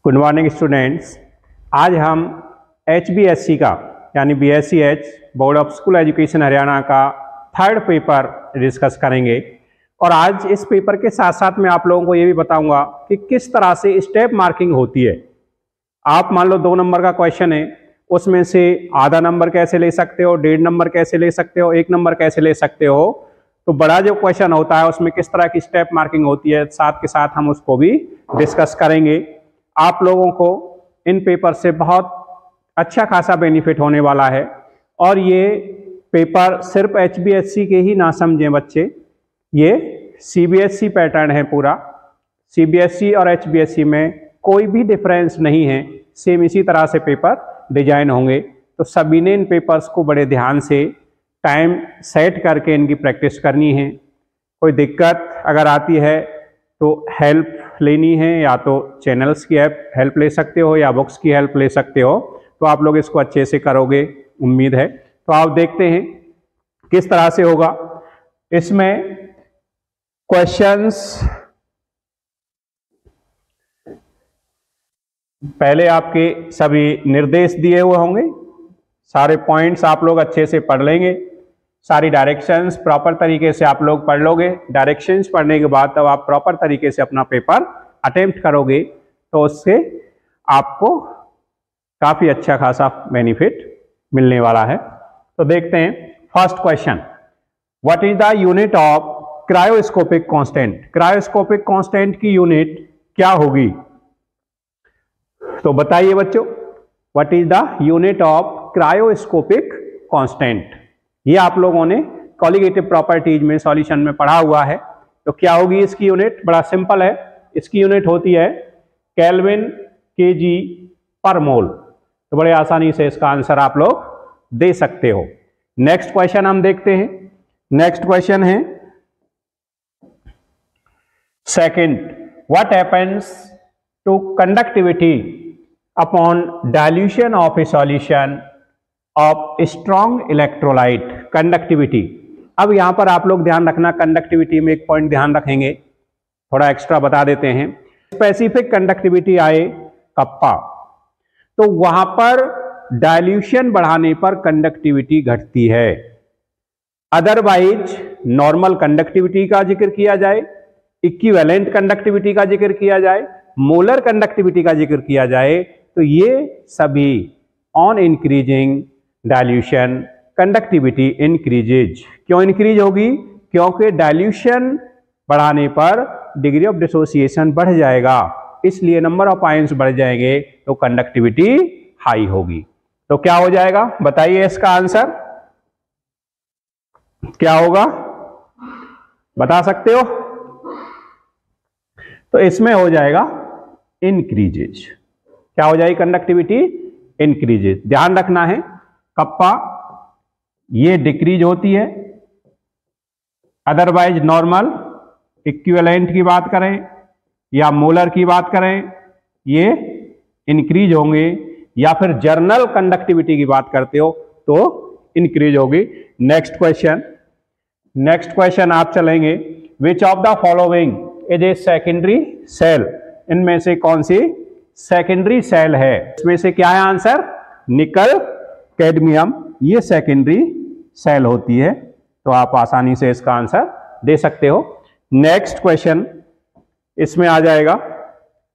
Good morning students. आज हम HBSC का यानी BSc board of school education Haryana का थर्ड पेपर डिस्कस करेंगे। और आज इस पेपर के साथ साथ मैं आप लोगों को ये भी बताऊंगा कि किस तरह से स्टेप मार्किंग होती है। आप मान लो 2 नंबर का क्वेश्चन है, उसमें से आधा नंबर कैसे ले सकते हो, 1.5 नंबर कैसे ले सकते हो, 1 नंबर कैसे ले सकते हो। तो बड़ा जो क्वेश्चन होता है उसमें किस तरह की स्टेप मार्किंग होती है, साथ के साथ हम उसको भी डिस्कस करेंगे। आप लोगों को इन पेपर से बहुत अच्छा खासा बेनिफिट होने वाला है। और ये पेपर सिर्फ HBSC के ही ना समझें बच्चे, ये CBSC पैटर्न है पूरा। CBSC और HBSC में कोई भी डिफरेंस नहीं है, सेम इसी तरह से पेपर डिजाइन होंगे। तो सभी ने इन पेपर्स को बड़े ध्यान से टाइम सेट करके इनकी प्रैक्टिस करनी है। कोई दिक्कत अगर आती है तो हेल्प लेनी है, या तो चैनल्स की हेल्प ले सकते हो या बुक्स की हेल्प ले सकते हो। तो आप लोग इसको अच्छे से करोगे, उम्मीद है। तो आप देखते हैं किस तरह से होगा। इसमें क्वेश्चंस पहले आपके सभी निर्देश दिए हुए होंगे, सारे पॉइंट्स आप लोग अच्छे से पढ़ लेंगे, सारी डायरेक्शंस प्रॉपर तरीके से आप लोग पढ़ लोगे। डायरेक्शंस पढ़ने के बाद तब आप प्रॉपर तरीके से अपना पेपर अटेम्प्ट करोगे, तो उससे आपको काफ़ी अच्छा खासा बेनिफिट मिलने वाला है। तो देखते हैं first question, what is the unit of cryoscopic constant. Cryoscopic constant की यूनिट क्या होगी? तो बताइए बच्चों, what is the unit of cryoscopic constant. ये आप लोगों ने कॉलिगेटिव प्रॉपर्टीज में सॉल्यूशन में पढ़ा हुआ है। तो क्या होगी इसकी यूनिट? बड़ा सिंपल है, इसकी यूनिट होती है केल्विन kg पर मोल। तो बड़े आसानी से इसका आंसर आप लोग दे सकते हो। नेक्स्ट क्वेश्चन हम देखते हैं। नेक्स्ट क्वेश्चन है second, what happens to conductivity upon dilution of a solution of strong electrolyte. Conductivity, अब यहां पर आप लोग ध्यान रखना, कंडक्टिविटी में एक पॉइंट ध्यान रखेंगे, थोड़ा एक्स्ट्रा बता देते हैं। स्पेसिफिक कंडक्टिविटी आए कप्पा, तो वहां पर डाइल्यूशन बढ़ाने पर कंडक्टिविटी घटती है। अदरवाइज नॉर्मल कंडक्टिविटी का जिक्र किया जाए, इक्विवेलेंट कंडक्टिविटी का जिक्र किया जाए, मोलर कंडक्टिविटी का जिक्र किया जाए, तो ये सभी on increasing dilution conductivity increases. क्यों इंक्रीज होगी? क्योंकि डाइल्यूशन बढ़ाने पर डिग्री ऑफ डिसोसिएशन बढ़ जाएगा, इसलिए नंबर ऑफ आयंस बढ़ जाएंगे, तो कंडक्टिविटी हाई होगी। तो क्या हो जाएगा बताइए इसका आंसर क्या होगा, बता सकते हो? तो इसमें हो जाएगा इंक्रीजेज। क्या हो जाएगी? Conductivity increases. ध्यान रखना है, कप्पा ये डिक्रीज होती है, अदरवाइज नॉर्मल इक्विवेलेंट की बात करें या मोलर की बात करें, ये इंक्रीज होंगे, या फिर जर्नल कंडक्टिविटी की बात करते हो तो इंक्रीज होगी। नेक्स्ट क्वेश्चन, नेक्स्ट क्वेश्चन आप चलेंगे, which of the following is a secondary cell. इनमें से कौन सी सेकेंडरी सेल है? इसमें से क्या है आंसर? निकल कैडमियम, ये सेकेंडरी सेल होती है। तो आप आसानी से इसका आंसर दे सकते हो। नेक्स्ट क्वेश्चन इसमें आ जाएगा,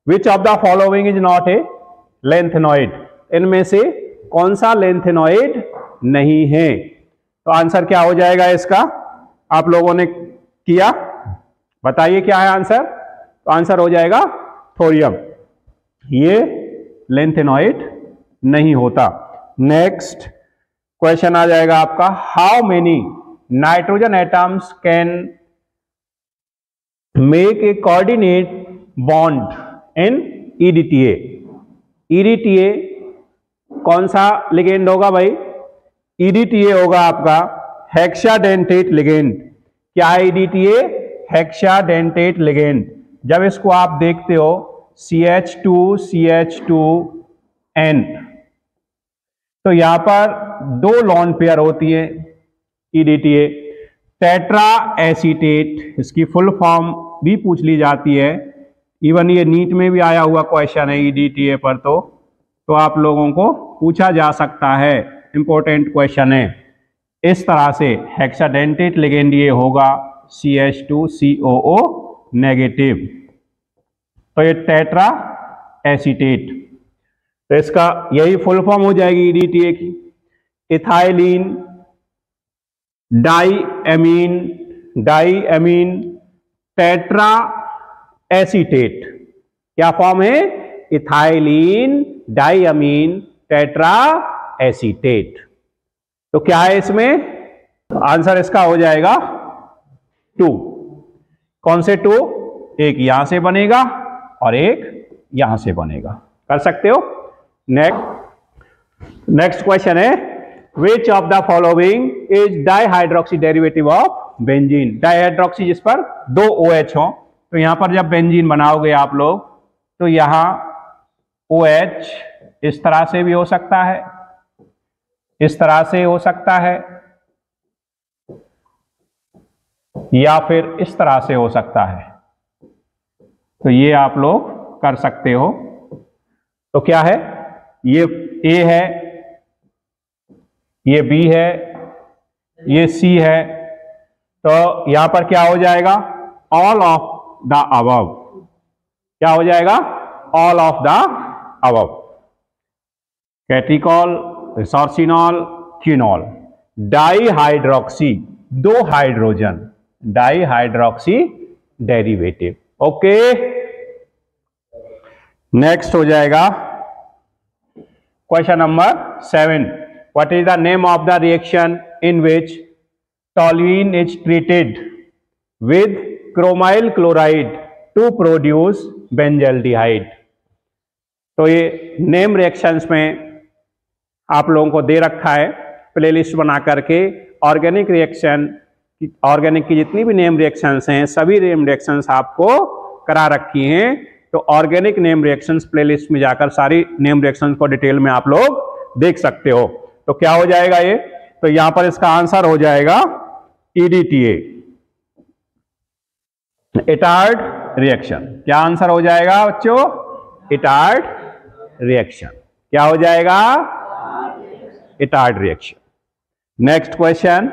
विच of the following is not a lanthanoid. इनमें से कौन सा लेंथेनॉइड नहीं है? तो आंसर क्या हो जाएगा इसका? आप लोगों ने किया, बताइए क्या है आंसर? तो आंसर हो जाएगा थोरियम, ये लेंथेनॉइड नहीं होता। नेक्स्ट क्वेश्चन आ जाएगा आपका, how many nitrogen atoms can make a coordinate bond in EDTA। EDTA कौन सा लिगेंड होगा भाई? EDTA होगा आपका हेक्साडेंटेट लिगेंड। क्या है EDTA? Hexadentate ligand. जब इसको आप देखते हो CH2CH2N, तो यहां पर 2 लॉन पेयर होती है EDTA। टेट्रा एसीटेट, इसकी फुल फॉर्म भी पूछ ली जाती है, इवन ये नीट में भी आया हुआ क्वेश्चन है EDTA पर, तो आप लोगों को पूछा जा सकता है, इंपॉर्टेंट क्वेश्चन है। इस तरह से हेक्साडेंटेट लिगेंड ये होगा CH2COO नेगेटिव, तो ये टेट्रा एसीटेट। तो इसका यही फुल फॉर्म हो जाएगी EDTA की, इथाइलिन डाईएमीन टेट्रा एसीटेट। क्या फॉर्म है? Ethylene diamine tetra acetate. तो क्या है इसमें? आंसर इसका हो जाएगा 2। कौन से 2? एक यहां से बनेगा और एक यहां से बनेगा, कर सकते हो। नेक्स्ट क्वेश्चन है, विच of the following is dihydroxy derivative of benzene. Dihydroxy जिस पर 2 OH हो, तो यहां पर जब बेंजीन बनाओगे आप लोग, तो यहां OH इस तरह से भी हो सकता है, इस तरह से हो सकता है, या फिर इस तरह से हो सकता है। तो ये आप लोग कर सकते हो। तो क्या है? ये A है, ये B है, ये C है। तो यहां पर क्या हो जाएगा? All of the above. क्या हो जाएगा? All of the above. Catechol, resorcinol, quinol. Dihydroxy, 2 hydrogen, dihydroxy derivative. Okay, next हो जाएगा question number 7। What is the name of the reaction in which toluene is treated with chromyl chloride to produce benzaldehyde. तो ये name reactions में आप लोगों को दे रखा है प्लेलिस्ट बना करके। ऑर्गेनिक रिएक्शन, ऑर्गेनिक की जितनी भी नेम रिएक्शंस हैं, सभी नेम रिएक्शंस आपको करा रखी हैं। तो ऑर्गेनिक नेम रिएक्शंस प्लेलिस्ट में जाकर सारी नेम रिएक्शंस को डिटेल में आप लोग देख सकते हो। तो क्या हो जाएगा ये? तो यहां पर इसका आंसर हो जाएगा EDTA, इटार्ड रिएक्शन। क्या आंसर हो जाएगा बच्चों? Etard reaction. क्या हो जाएगा? Etard reaction. Next question,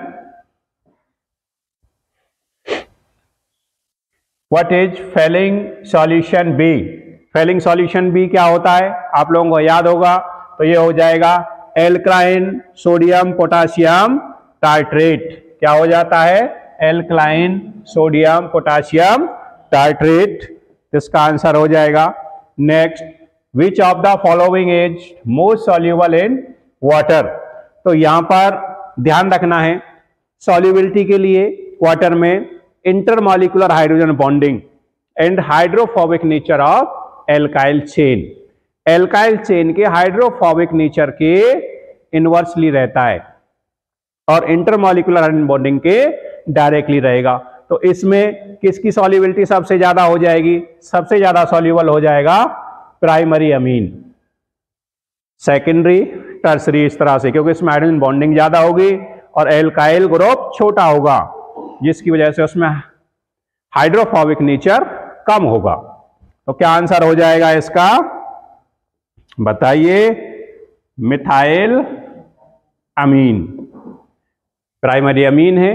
what is Fehling solution B। Fehling solution B क्या होता है? आप लोगों को याद होगा। तो ये हो जाएगा एल्कलाइन सोडियम पोटासियम टार्ट्रेट। क्या हो जाता है? Alkaline sodium potassium tartrate. इसका आंसर हो जाएगा। Next, which of the following is most soluble in water. तो यहां पर ध्यान रखना है, सॉल्युबिलिटी के लिए वाटर में intermolecular hydrogen bonding and hydrophobic nature of alkyl chain. Alkyl chain के हाइड्रोफोबिक नेचर के इनवर्सली रहता है और इंटरमॉलिक्यूलर हाइड्रोजन बॉन्डिंग के डायरेक्टली रहेगा। तो इसमें किसकी सॉल्युबिलिटी सबसे ज्यादा हो जाएगी? सबसे ज्यादा सॉल्युबल हो जाएगा प्राइमरी अमीन, सेकेंडरी, टर्सरी, इस तरह से, क्योंकि इसमें हाइड्रोजन बॉन्डिंग ज्यादा होगी और एल्काइल ग्रुप छोटा होगा, जिसकी वजह से उसमें हाइड्रोफोबिक नेचर कम होगा। तो क्या आंसर हो जाएगा इसका? बताइए। मिथाइल अमीन प्राइमरी अमीन है।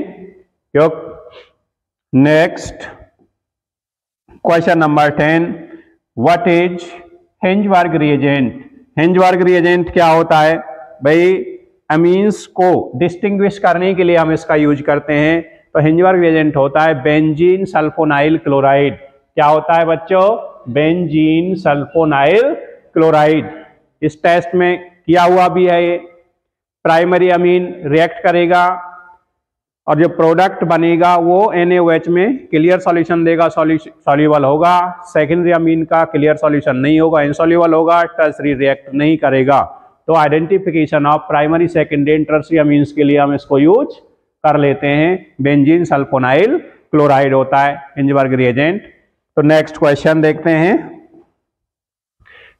Next question number 10, what is हिंजबर्ग reagent. हिंजबर्ग reagent क्या होता है भाई? अमीन्स को डिस्टिंग्विश करने के लिए हम इसका यूज करते हैं। तो हिंजबर्ग रिएजेंट होता है बेंजीन सल्फोनाइल क्लोराइड। क्या होता है बच्चों? Benzene sulfonyl chloride. इस टेस्ट में किया हुआ भी है ये। प्राइमरी अमीन रिएक्ट करेगा और जो प्रोडक्ट बनेगा वो NaOH में क्लियर सॉल्यूशन देगा, सॉल्यूबल होगा। सेकेंडरी अमीन का क्लियर सॉल्यूशन नहीं होगा, इनसॉल्यूबल होगा, टर्सरी रिएक्ट नहीं करेगा। तो identification of primary, secondary and tertiary amines के लिए हम इसको यूज कर लेते हैं। बेंजीन सल्फोनाइल क्लोराइड होता है हिंजबर्ग रिएजेंट। तो नेक्स्ट क्वेश्चन देखते हैं,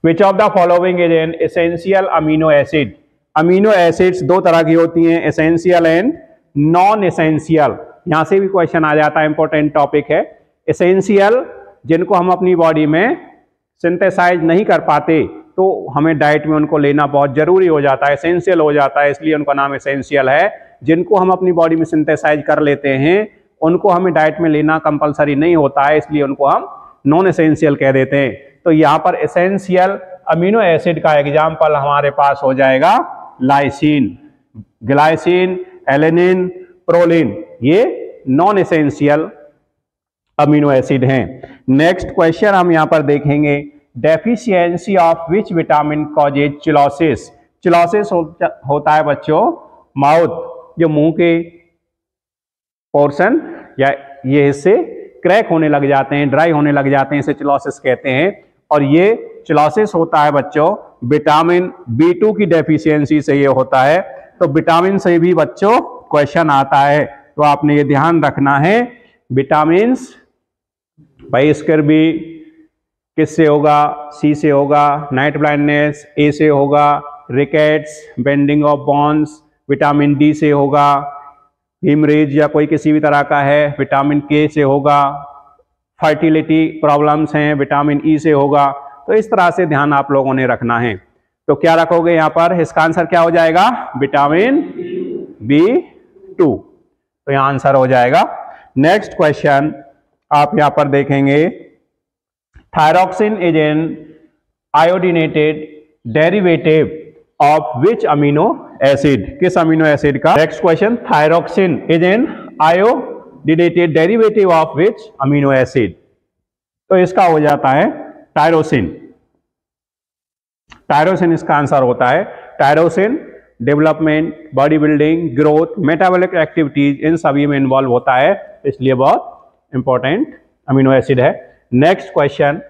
विच of the following is an essential amino acid. Amino acids 2 तरह की होती हैं, एसेंशियल एंड नॉन एसेंशियल। यहां से भी क्वेश्चन आ जाता है, इंपॉर्टेंट टॉपिक है। एसेंशियल जिनको हम अपनी बॉडी में सिंथेसाइज नहीं कर पाते, तो हमें डाइट में उनको लेना बहुत जरूरी हो जाता है, एसेंशियल हो जाता है, इसलिए उनका नाम एसेंशियल है। जिनको हम अपनी बॉडी में सिंथेसाइज कर लेते हैं उनको हमें डाइट में लेना कंपलसरी नहीं होता है, इसलिए उनको हम नॉन एसेंशियल कह देते हैं। तो यहाँ पर एसेंशियल अमीनो एसिड का एग्जाम्पल हमारे पास हो जाएगा लाइसिन, ग्लाइसिन, एलेनिन, प्रोलिन, ये नॉन एसेंशियल अमीनो एसिड हैं। नेक्स्ट क्वेश्चन हम यहाँ पर देखेंगे, deficiency of which vitamin causes cheilosis. Cheilosis होता है बच्चों माउथ, जो मुंह के पोर्शन या ये हिस्से क्रैक होने लग जाते हैं, ड्राई होने लग जाते हैं, इसे चिलोसिस कहते हैं। और ये चिलोसिस होता है बच्चों विटामिन B2 की डेफिशिएंसी से ये होता है। तो विटामिन से भी बच्चों क्वेश्चन आता है, तो आपने ये ध्यान रखना है। विटामिन भाई इसकर भी किससे होगा, सी से होगा, नाइट ब्लाइंडनेस ए से होगा, rickets, bending of bones vitamin D से होगा, हिमरेज या कोई किसी भी तरह का है विटामिन के से होगा, फर्टिलिटी प्रॉब्लम्स हैं विटामिन ई से होगा। तो इस तरह से ध्यान आप लोगों ने रखना है। तो क्या रखोगे यहाँ पर, इसका आंसर क्या हो जाएगा, विटामिन B2। तो यहाँ आंसर हो जाएगा। नेक्स्ट क्वेश्चन आप यहाँ पर देखेंगे, thyroxine is an iodinated derivative of which amino acid, किस अमीनो एसिड का। Next question, thyroxine is an iodinated derivative of which amino acid. तो इसका हो जाता है टायरोसिन। टायरोसिन इसका आंसर होता है। Tyrosine development, body building, growth, metabolic activities, इन सभी में इन्वॉल्व होता है, इसलिए बहुत इंपॉर्टेंट अमीनो एसिड है। नेक्स्ट क्वेश्चन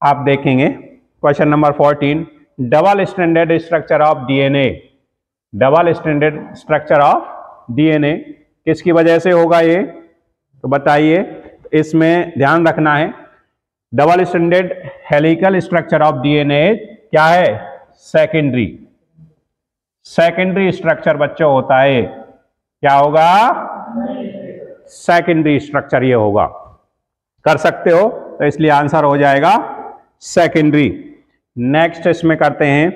आप देखेंगे, question number 14, double stranded structure of DNA. Double stranded structure of DNA किसकी वजह से होगा ये, तो बताइए। इसमें ध्यान रखना है, double stranded helical structure of DNA क्या है, सेकेंडरी। सेकेंडरी स्ट्रक्चर बच्चों होता है, क्या होगा, सेकेंडरी स्ट्रक्चर ये होगा। कर सकते हो, तो इसलिए आंसर हो जाएगा सेकेंडरी। नेक्स्ट इसमें करते हैं,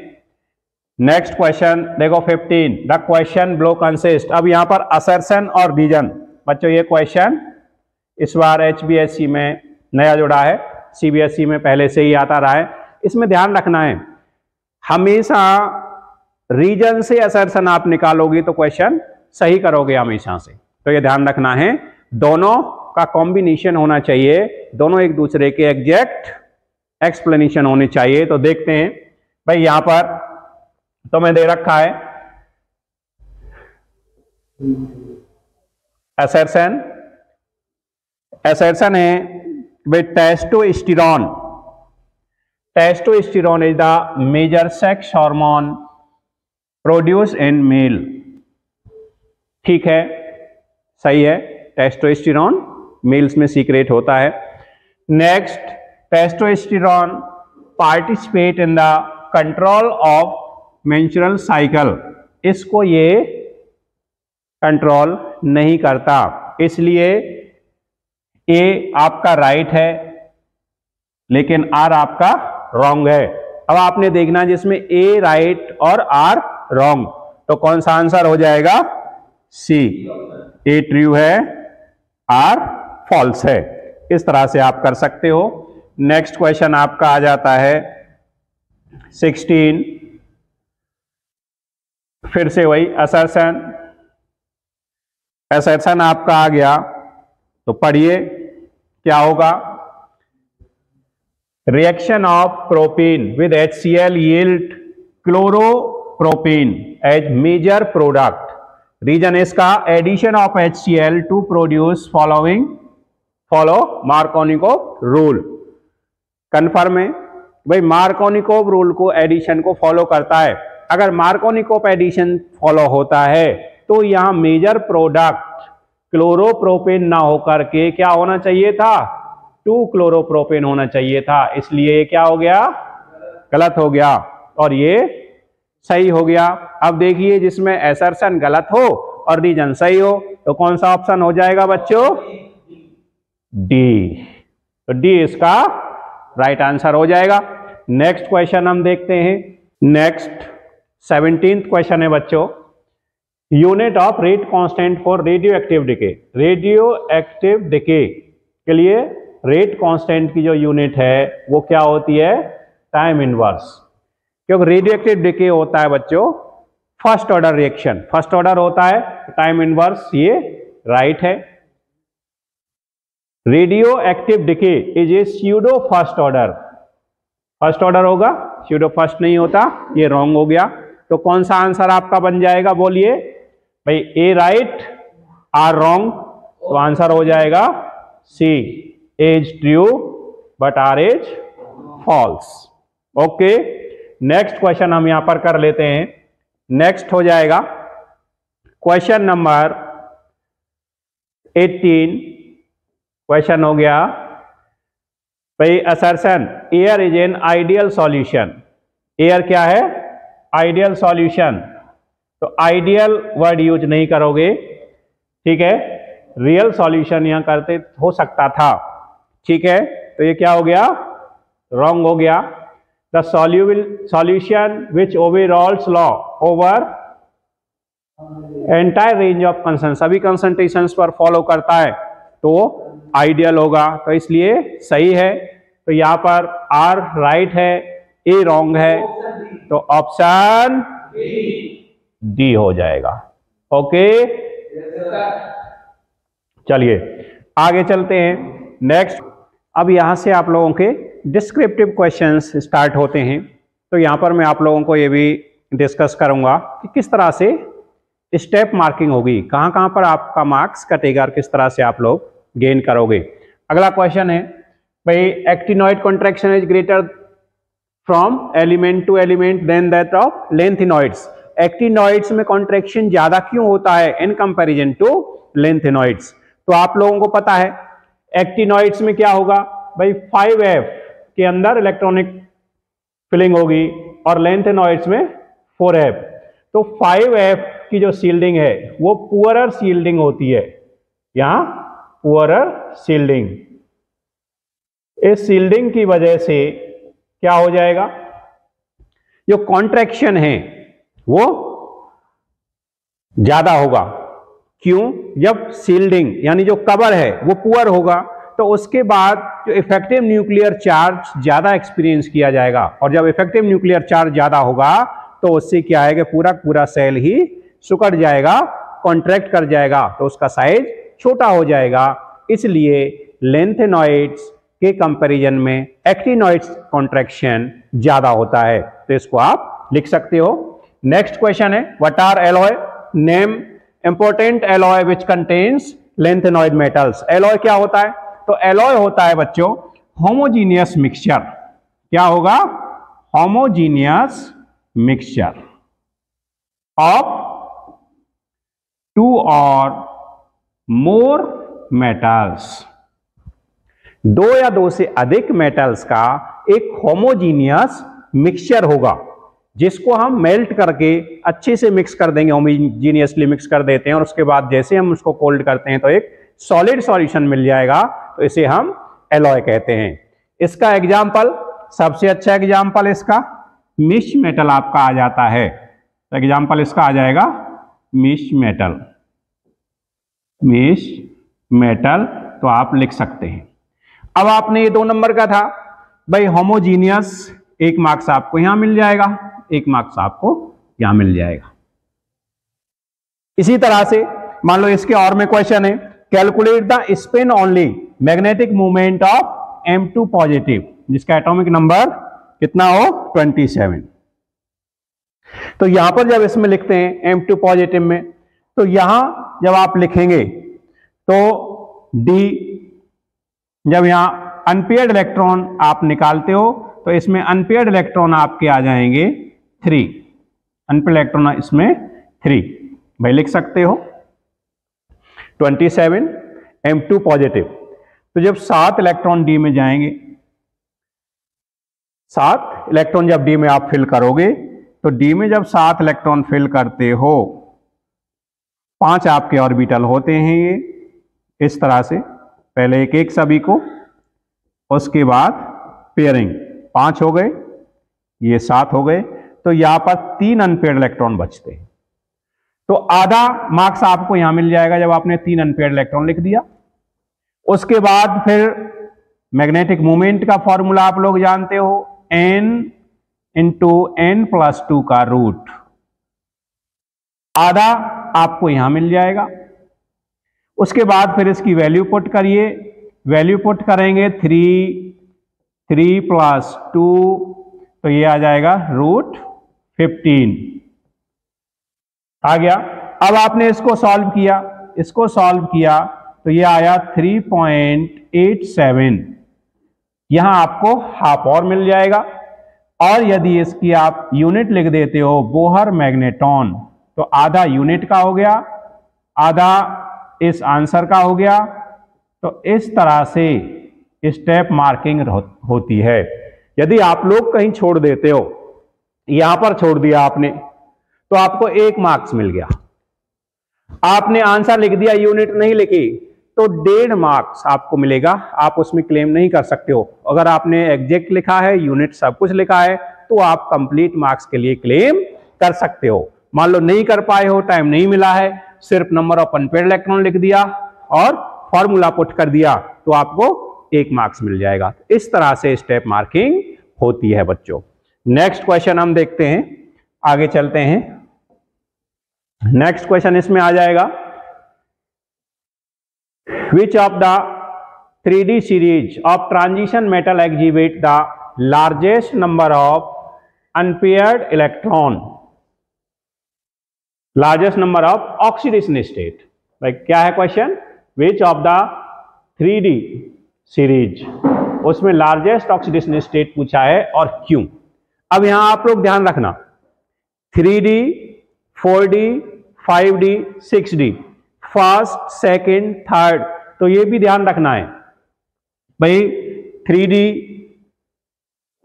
नेक्स्ट क्वेश्चन देखो 15, द क्वेश्चन बिलो कंसिस्ट। अब यहां पर असर्शन और रीजन बच्चों, ये क्वेश्चन इस बार HBSC में नया जुड़ा है, CBSE में पहले से ही आता रहा है। इसमें ध्यान रखना है, हमेशा रीजन से असर्शन आप निकालोगे तो क्वेश्चन सही करोगे हमेशा से। तो ये ध्यान रखना है, दोनों का कॉम्बिनेशन होना चाहिए, दोनों एक दूसरे के एग्जैक्ट एक्सप्लेनेशन होने चाहिए। तो देखते हैं भाई, यहां पर तो मैं दे रखा है असर्शन। असर्शन है with testosterone. Testosterone is the major sex hormone produce in male. ठीक है, सही है, टेस्टोस्टेरोन मेल्स में सीक्रेट होता है। Next, testosterone participate in the control of menstrual cycle. इसको ये कंट्रोल नहीं करता, इसलिए ए आपका राइट है लेकिन आर आपका रॉन्ग है। अब आपने देखना जिसमें ए राइट और आर रॉन्ग, तो कौन सा आंसर हो जाएगा, सी। ए ट्रू है, आर फॉल्स है। इस तरह से आप कर सकते हो। नेक्स्ट क्वेश्चन आपका आ जाता है 16, फिर से वही असर्शन। असर्शन आपका आ गया, तो पढ़िए क्या होगा, reaction of propene with HCl yield chloropropene as major product. Reason इसका addition of HCl to produce follow Markovnikov rule. Confirm है भाई, मार्कोनिकोव रूल को एडिशन को फॉलो करता है। अगर मार्कोनिकोव एडिशन फॉलो होता है तो यहां मेजर प्रोडक्ट क्लोरोप्रोपेन ना होकर के क्या होना चाहिए था, 2 क्लोरोप्रोपेन होना चाहिए था। इसलिए ये क्या हो गया, गलत हो गया, और ये सही हो गया। अब देखिए जिसमें असर्शन गलत हो और रीजन सही हो, तो कौन सा ऑप्शन हो जाएगा बच्चों, डी। तो डी इसका राइट आंसर हो जाएगा। नेक्स्ट क्वेश्चन हम देखते हैं। नेक्स्ट 17th क्वेश्चन है बच्चों, unit of rate constant for radio active decay. Radio active decay के लिए रेट कांस्टेंट की जो यूनिट है वो क्या होती है? Time inverse. क्योंकि रेडियो एक्टिव डिके होता है बच्चों first order reaction, first order होता है, टाइम इनवर्स ये राइट है। Radio active decay is a pseudo first order, first order होगा, स्यूडो फर्स्ट नहीं होता, ये रॉन्ग हो गया। तो कौन सा आंसर आपका बन जाएगा बोलिए भाई? ए राइट आर रॉन्ग, तो आंसर हो जाएगा C, as true but R as false. Okay, next question हम यहां पर कर लेते हैं। नेक्स्ट हो जाएगा क्वेश्चन नंबर 18। क्वेश्चन हो गया भाई assertion air is an ideal solution. Air क्या है? Ideal solution. तो आइडियल वर्ड यूज नहीं करोगे, ठीक है, रियल सॉल्यूशन यहां करते हो सकता था, ठीक है। तो ये क्या हो गया? रॉन्ग हो गया। The solution which ओवरऑल्स law over entire range of concentration, सभी कंसंट्रेशंस पर फॉलो करता है तो आइडियल होगा, तो इसलिए सही है। तो यहां पर आर राइट है, ए रॉन्ग है, तो ऑप्शन डी हो जाएगा। ओके, चलिए आगे चलते हैं। नेक्स्ट, अब यहां से आप लोगों के डिस्क्रिप्टिव क्वेश्चंस स्टार्ट होते हैं। तो यहां पर मैं आप लोगों को ये भी डिस्कस करूंगा कि किस तरह से स्टेप मार्किंग होगी, कहां कहां पर आपका मार्क्स कटेगा और किस तरह से आप लोग गेन करोगे। अगला क्वेश्चन है भाई actinoid contraction is greater from element to element than that of lanthanoids. Actinoids में कॉन्ट्रैक्शन ज्यादा क्यों होता है इन कंपैरिजन टू लेंथेनॉइड्स? तो आप लोगों को पता है एक्टिनॉइड्स में क्या होगा भाई, 5F के अंदर इलेक्ट्रॉनिक फिलिंग होगी और लेंथेनॉइड्स में 4F। तो 5F की जो शील्डिंग है वो पुअरर शील्डिंग होती है, यहां पुअरर शील्डिंग। इस शील्डिंग की वजह से क्या हो जाएगा, जो कॉन्ट्रैक्शन है वो ज्यादा होगा। क्यों? जब शील्डिंग यानी जो कवर है वो पुअर होगा तो उसके बाद जो इफेक्टिव न्यूक्लियर चार्ज ज्यादा एक्सपीरियंस किया जाएगा, और जब इफेक्टिव न्यूक्लियर चार्ज ज्यादा होगा तो उससे क्या है कि पूरा पूरा सेल ही सिकुड़ जाएगा, कॉन्ट्रैक्ट कर जाएगा, तो उसका साइज छोटा हो जाएगा। इसलिए लेंथेनॉइड्स के कंपैरिजन में एक्टिनॉइड्स कॉन्ट्रैक्शन ज्यादा होता है, तो इसको आप लिख सकते हो। नेक्स्ट क्वेश्चन है what are alloy? Name important alloy which contains lanthanoid metals. Alloy क्या होता है? तो एलॉय होता है बच्चों होमोजीनियस मिक्सचर। क्या होगा? होमोजीनियस मिक्सचर ऑफ टू और मोर मेटल्स। दो या दो से अधिक मेटल्स का एक होमोजीनियस मिक्सचर होगा, जिसको हम मेल्ट करके अच्छे से मिक्स कर देंगे, होमोजीनियसली मिक्स कर देते हैं, और उसके बाद जैसे हम उसको कोल्ड करते हैं तो एक सॉलिड सॉल्यूशन मिल जाएगा, तो इसे हम एलॉय कहते हैं। इसका एग्जाम्पल, सबसे अच्छा एग्जाम्पल इसका मिक्स मेटल आपका आ जाता है। तो एग्जाम्पल इसका आ जाएगा मिक्स मेटल, मिक्स मेटल, तो आप लिख सकते हैं। अब आपने ये 2 नंबर का था भाई होमोजीनियस, 1 मार्क्स आपको यहां मिल जाएगा, 1 मार्क्स आपको यहां मिल जाएगा। इसी तरह से मान लो इसके और में क्वेश्चन है calculate the spin only magnetic movement of M2 positive, जिसका एटॉमिक नंबर कितना हो 27। तो यहां पर जब इसमें लिखते हैं M2 पॉजिटिव में, तो यहां जब आप लिखेंगे तो D, जब यहां अनपेयर्ड इलेक्ट्रॉन आप निकालते हो तो इसमें अनपेयर्ड इलेक्ट्रॉन आपके आ जाएंगे 3, अनपेयर्ड इलेक्ट्रॉन इसमें 3, भाई लिख सकते हो 27 M2 पॉजिटिव। तो जब 7 इलेक्ट्रॉन डी में जाएंगे, 7 इलेक्ट्रॉन जब डी में आप फिल करोगे, तो डी में जब 7 इलेक्ट्रॉन फिल करते हो, 5 आपके ऑर्बिटल होते हैं ये इस तरह से, पहले एक एक सभी को, उसके बाद पेयरिंग 5 हो गए, ये 7 हो गए, तो यहां पर 3 अनपेयर्ड इलेक्ट्रॉन बचते हैं। तो आधा मार्क्स आपको यहां मिल जाएगा जब आपने 3 अनपेयर्ड इलेक्ट्रॉन लिख दिया। उसके बाद फिर मैग्नेटिक मोमेंट का फॉर्मूला आप लोग जानते हो, n इंटू n+2 का रूट, आधा आपको यहां मिल जाएगा। उसके बाद फिर इसकी वैल्यू पुट करिए, वैल्यू पुट करेंगे 3 + 2, तो ये आ जाएगा √15 आ गया। अब आपने इसको सॉल्व किया, तो ये आया 3.87, यहां आपको हाफ और मिल जाएगा। और यदि इसकी आप यूनिट लिख देते हो बोहर मैग्नेटॉन, तो आधा यूनिट का हो गया, आधा इस आंसर का हो गया। तो इस तरह से स्टेप मार्किंग होती है। यदि आप लोग कहीं छोड़ देते हो, यहां पर छोड़ दिया आपने, तो आपको 1 मार्क्स मिल गया। आपने आंसर लिख दिया, यूनिट नहीं लिखी, तो 1.5 मार्क्स आपको मिलेगा। आप उसमें क्लेम नहीं कर सकते हो। अगर आपने एग्जैक्ट लिखा है, यूनिट सब कुछ लिखा है, तो आप कंप्लीट मार्क्स के लिए क्लेम कर सकते हो। मान लो नहीं कर पाए हो, टाइम नहीं मिला है, सिर्फ नंबर ऑफ अनपेयर्ड इलेक्ट्रॉन लिख दिया और फॉर्मूला पुट कर दिया, तो आपको 1 मार्क्स मिल जाएगा। इस तरह से स्टेप मार्किंग होती है बच्चों। नेक्स्ट क्वेश्चन हम देखते हैं, आगे चलते हैं। नेक्स्ट क्वेश्चन इसमें आ जाएगा, Which of the 3D series of transition metal exhibit the largest number of unpaired electron? Largest number of oxidation state. भाई क्या है question? Which of the 3D series, उसमें लार्जेस्ट ऑक्सीडेशन स्टेट पूछा है और क्यों। अब यहां आप लोग ध्यान रखना, 3D, 4D, 5D, 6D, first, second, third, तो ये भी ध्यान रखना है भाई। 3D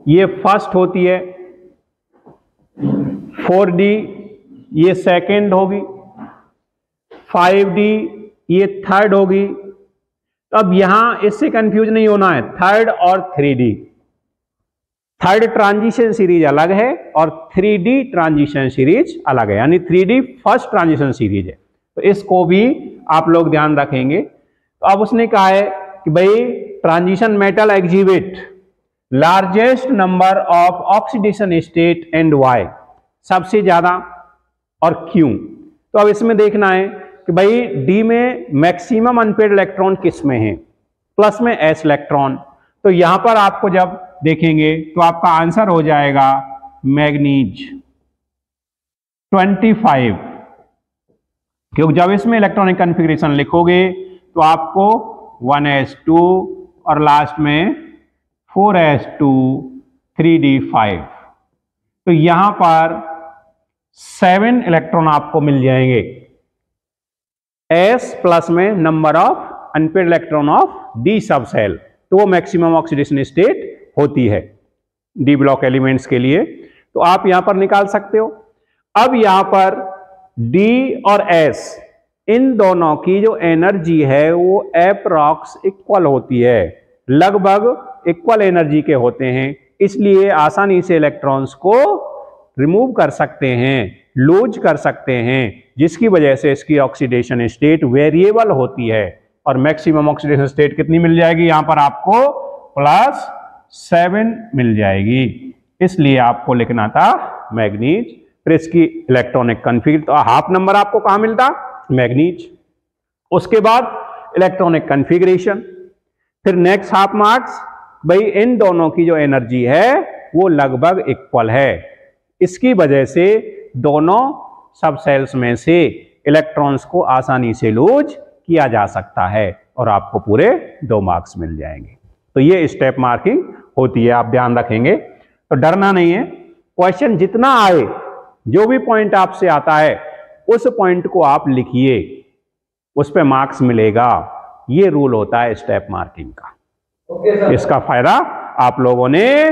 ये फर्स्ट होती है, 4D ये सेकंड होगी, 5D ये थर्ड होगी। अब यहां इससे कंफ्यूज नहीं होना है, थर्ड और 3D। थर्ड ट्रांजिशन सीरीज अलग है और 3D ट्रांजिशन सीरीज अलग है, यानी 3D फर्स्ट ट्रांजिशन सीरीज है, तो इसको भी आप लोग ध्यान रखेंगे। तो अब उसने कहा है कि भाई transition metal exhibit largest number of oxidation state and why, सबसे ज्यादा और क्यों। तो अब इसमें देखना है कि भाई डी में मैक्सिमम अनपेयर्ड इलेक्ट्रॉन किस में है, प्लस में एस इलेक्ट्रॉन। तो यहां पर आपको जब देखेंगे तो आपका आंसर हो जाएगा मैग्नीज 25, क्योंकि जब इसमें इलेक्ट्रॉनिक कॉन्फ़िगरेशन लिखोगे तो आपको 1s2 और लास्ट में 4s2 3d5, तो यहां पर 7 इलेक्ट्रॉन आपको मिल जाएंगे। s प्लस में number of unpaired electron of D सब सेल, तो वो मैक्सिमम ऑक्सीडेशन स्टेट होती है डी ब्लॉक एलिमेंट्स के लिए, तो आप यहां पर निकाल सकते हो। अब यहां पर D और S इन दोनों की जो एनर्जी है वो एप्रॉक्स इक्वल होती है, लगभग इक्वल एनर्जी के होते हैं, इसलिए आसानी से इलेक्ट्रॉन्स को रिमूव कर सकते हैं, लूज कर सकते हैं, जिसकी वजह से इसकी ऑक्सीडेशन स्टेट वेरिएबल होती है। और मैक्सिमम ऑक्सीडेशन स्टेट कितनी मिल जाएगी, यहां पर आपको +7 मिल जाएगी, इसलिए आपको लिखना था मैग्नीज। फिर इसकी इलेक्ट्रॉनिक कॉन्फ़िगरेशन, तो हाफ नंबर आपको कहां मिलता, मैग्नीज। उसके बाद इलेक्ट्रॉनिक कॉन्फ़िगरेशन, फिर नेक्स्ट हाफ मार्क्स, भाई इन दोनों की जो एनर्जी है वो लगभग इक्वल है, इसकी वजह से दोनों सब सेल्स में से इलेक्ट्रॉन्स को आसानी से लूज किया जा सकता है और आपको पूरे 2 मार्क्स मिल जाएंगे। तो ये स्टेप मार्किंग होती है, आप ध्यान रखेंगे। तो डरना नहीं है, क्वेश्चन जितना आए, जो भी पॉइंट आपसे आता है उस पॉइंट को आप लिखिए, उस पे मार्क्स मिलेगा। ये रूल होता है स्टेप मार्किंग का। इसका फायदा आप लोगों ने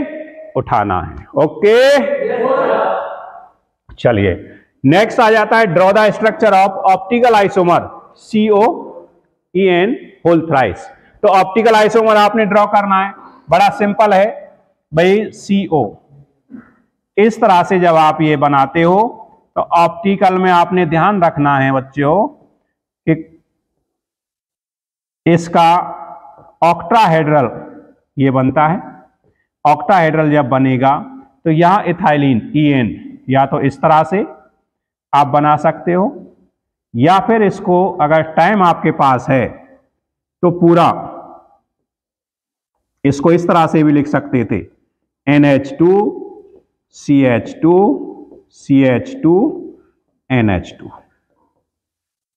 उठाना है। ओके, चलिए नेक्स्ट आ जाता है draw the structure of optical isomer COEN whole thrice. तो ऑप्टिकल आइसोमर आपने ड्रॉ करना है। बड़ा सिंपल है भाई, CO। इस तरह से जब आप ये बनाते हो तो ऑप्टिकल में आपने ध्यान रखना है बच्चों कि इसका ऑक्टाहेड्रल ये बनता है। ऑक्टाहेड्रल जब बनेगा तो यहां इथाइलिन EN या तो इस तरह से आप बना सकते हो, या फिर इसको अगर टाइम आपके पास है तो पूरा इसको इस तरह से भी लिख सकते थे, NH2 CH2 CH2 NH2,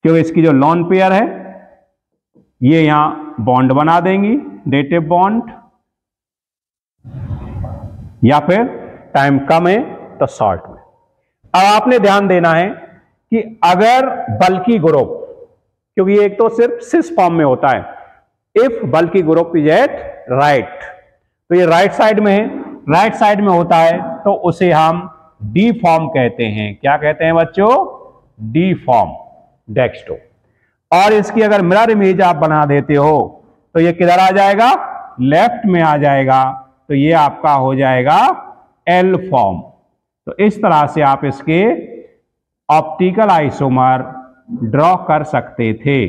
क्योंकि इसकी जो लॉन पेयर है ये यहां बॉन्ड बना देंगी, डेटिव बॉन्ड, या फिर टाइम कम है तो शॉर्ट में। अब आपने ध्यान देना है कि अगर बल्कि ग्रुप, क्योंकि ये एक तो सिर्फ सिस फॉर्म में होता है, इफ बल्कि ग्रुप इज एट राइट, तो ये राइट साइड में है, राइट साइड में होता है तो उसे हम डी फॉर्म कहते हैं। क्या कहते हैं बच्चों? D form, dextro. और इसकी अगर मिरर इमेज आप बना देते हो तो ये किधर आ जाएगा? लेफ्ट में आ जाएगा, तो ये आपका हो जाएगा एल फॉर्म। तो इस तरह से आप इसके ऑप्टिकल आइसोमर ड्रॉ कर सकते थे।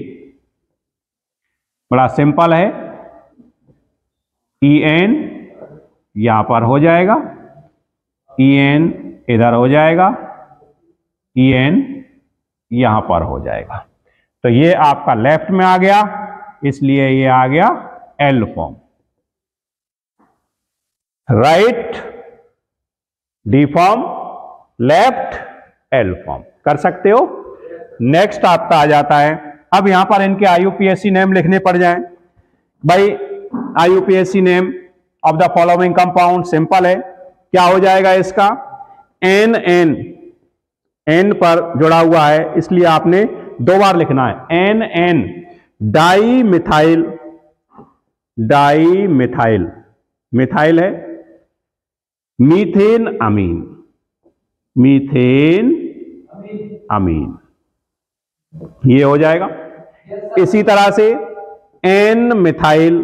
बड़ा सिंपल है। EN यहां पर हो जाएगा, EN इधर हो जाएगा, EN यहां पर हो जाएगा, तो ये आपका लेफ्ट में आ गया, इसलिए ये आ गया L form. Right D form, left L form कर सकते हो। नेक्स्ट आपका आ जाता है, अब यहां पर इनके IUPAC नेम लिखने पड़ जाएं। भाई IUPAC name of the following compound, simple है, क्या हो जाएगा इसका? N पर जुड़ा हुआ है इसलिए आपने दो बार लिखना है, NN di methyl, di methyl, methyl है, मीथेन अमीन, मीथेन अमीन, ये हो जाएगा। इसी तरह से N methyl,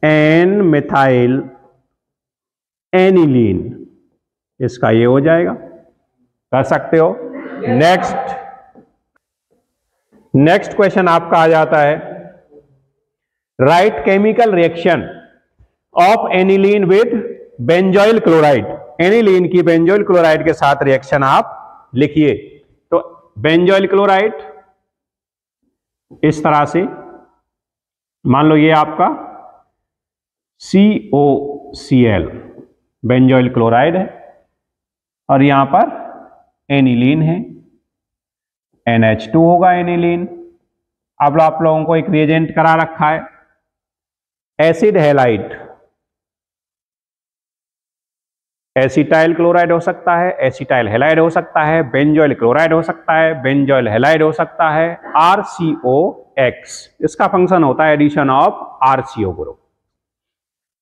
N methyl aniline, इसका ये हो जाएगा, कर सकते हो। नेक्स्ट क्वेश्चन आपका आ जाता है, right chemical reaction of aniline with benzoyl chloride. Aniline की बेंजोइल क्लोराइड के साथ रिएक्शन आप लिखिए। तो बेंजोइल क्लोराइड इस तरह से, मान लो ये आपका COCl बेंजोइल क्लोराइड है, और यहां पर एनिलीन है, NH2 होगा एनिलीन। अब आप लोगों को एक रिएजेंट करा रखा है, एसिड हैलाइड, एसिटाइल क्लोराइड हो सकता है, एसिटाइल हैलाइड हो सकता है, बेंजोइल क्लोराइड हो सकता है, बेंजोइल हैलाइड हो सकता है, RCOX, इसका फंक्शन होता है एडिशन ऑफ RCO ग्रुप।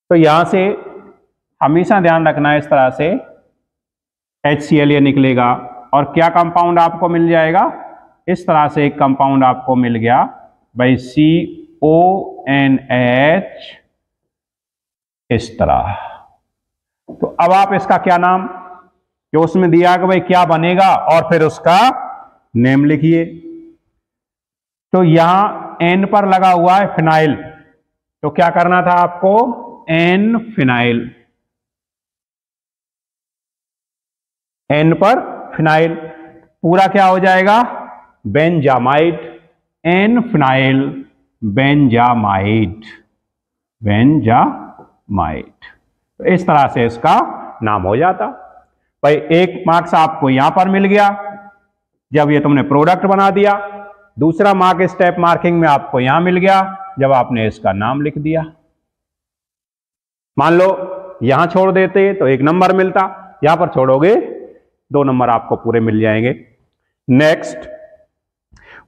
तो यहां से हमेशा ध्यान रखना है, इस तरह से HCl ये निकलेगा, और क्या कंपाउंड आपको मिल जाएगा? इस तरह से एक कंपाउंड आपको मिल गया भाई, CONH, इस तरह। तो अब आप इसका क्या नाम, जो उसमें दिया कि भाई क्या बनेगा, और फिर उसका नेम लिखिए। तो यहां N पर लगा हुआ है फिनाइल, तो क्या करना था आपको? N फिनाइल, N पर फिनाइल, पूरा क्या हो जाएगा? Benzamide, N phenyl benzamide, benzamide. तो इस तरह से इसका नाम हो जाता। भाई एक मार्क्स आपको यहां पर मिल गया जब ये तुमने प्रोडक्ट बना दिया, दूसरा मार्क स्टेप मार्किंग में आपको यहां मिल गया जब आपने इसका नाम लिख दिया। मान लो यहां छोड़ देते तो 1 नंबर मिलता, यहां पर छोड़ोगे 2 नंबर आपको पूरे मिल जाएंगे। Next,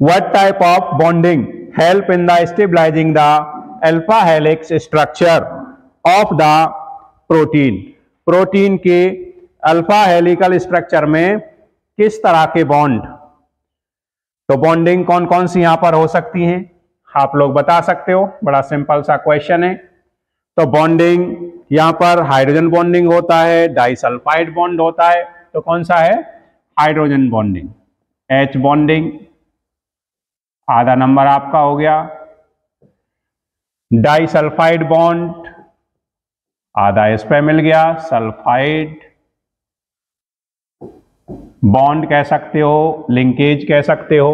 what type of bonding help in the stabilising the alpha helix structure of the protein. Protein के अल्फा हेलिकल स्ट्रक्चर में किस तरह के बॉन्ड, तो बॉन्डिंग कौन कौन सी यहां पर हो सकती हैं, आप लोग बता सकते हो। बड़ा सिंपल सा क्वेश्चन है। तो बॉन्डिंग यहां पर हाइड्रोजन बॉन्डिंग होता है, डाइसल्फाइड बॉन्ड होता है, तो कौन सा है? Hydrogen bonding, H bonding. आधा नंबर आपका हो गया। डाइसल्फाइड बॉन्ड, आधा इस पे मिल गया, सल्फाइड बॉन्ड कह सकते हो, लिंकेज कह सकते हो।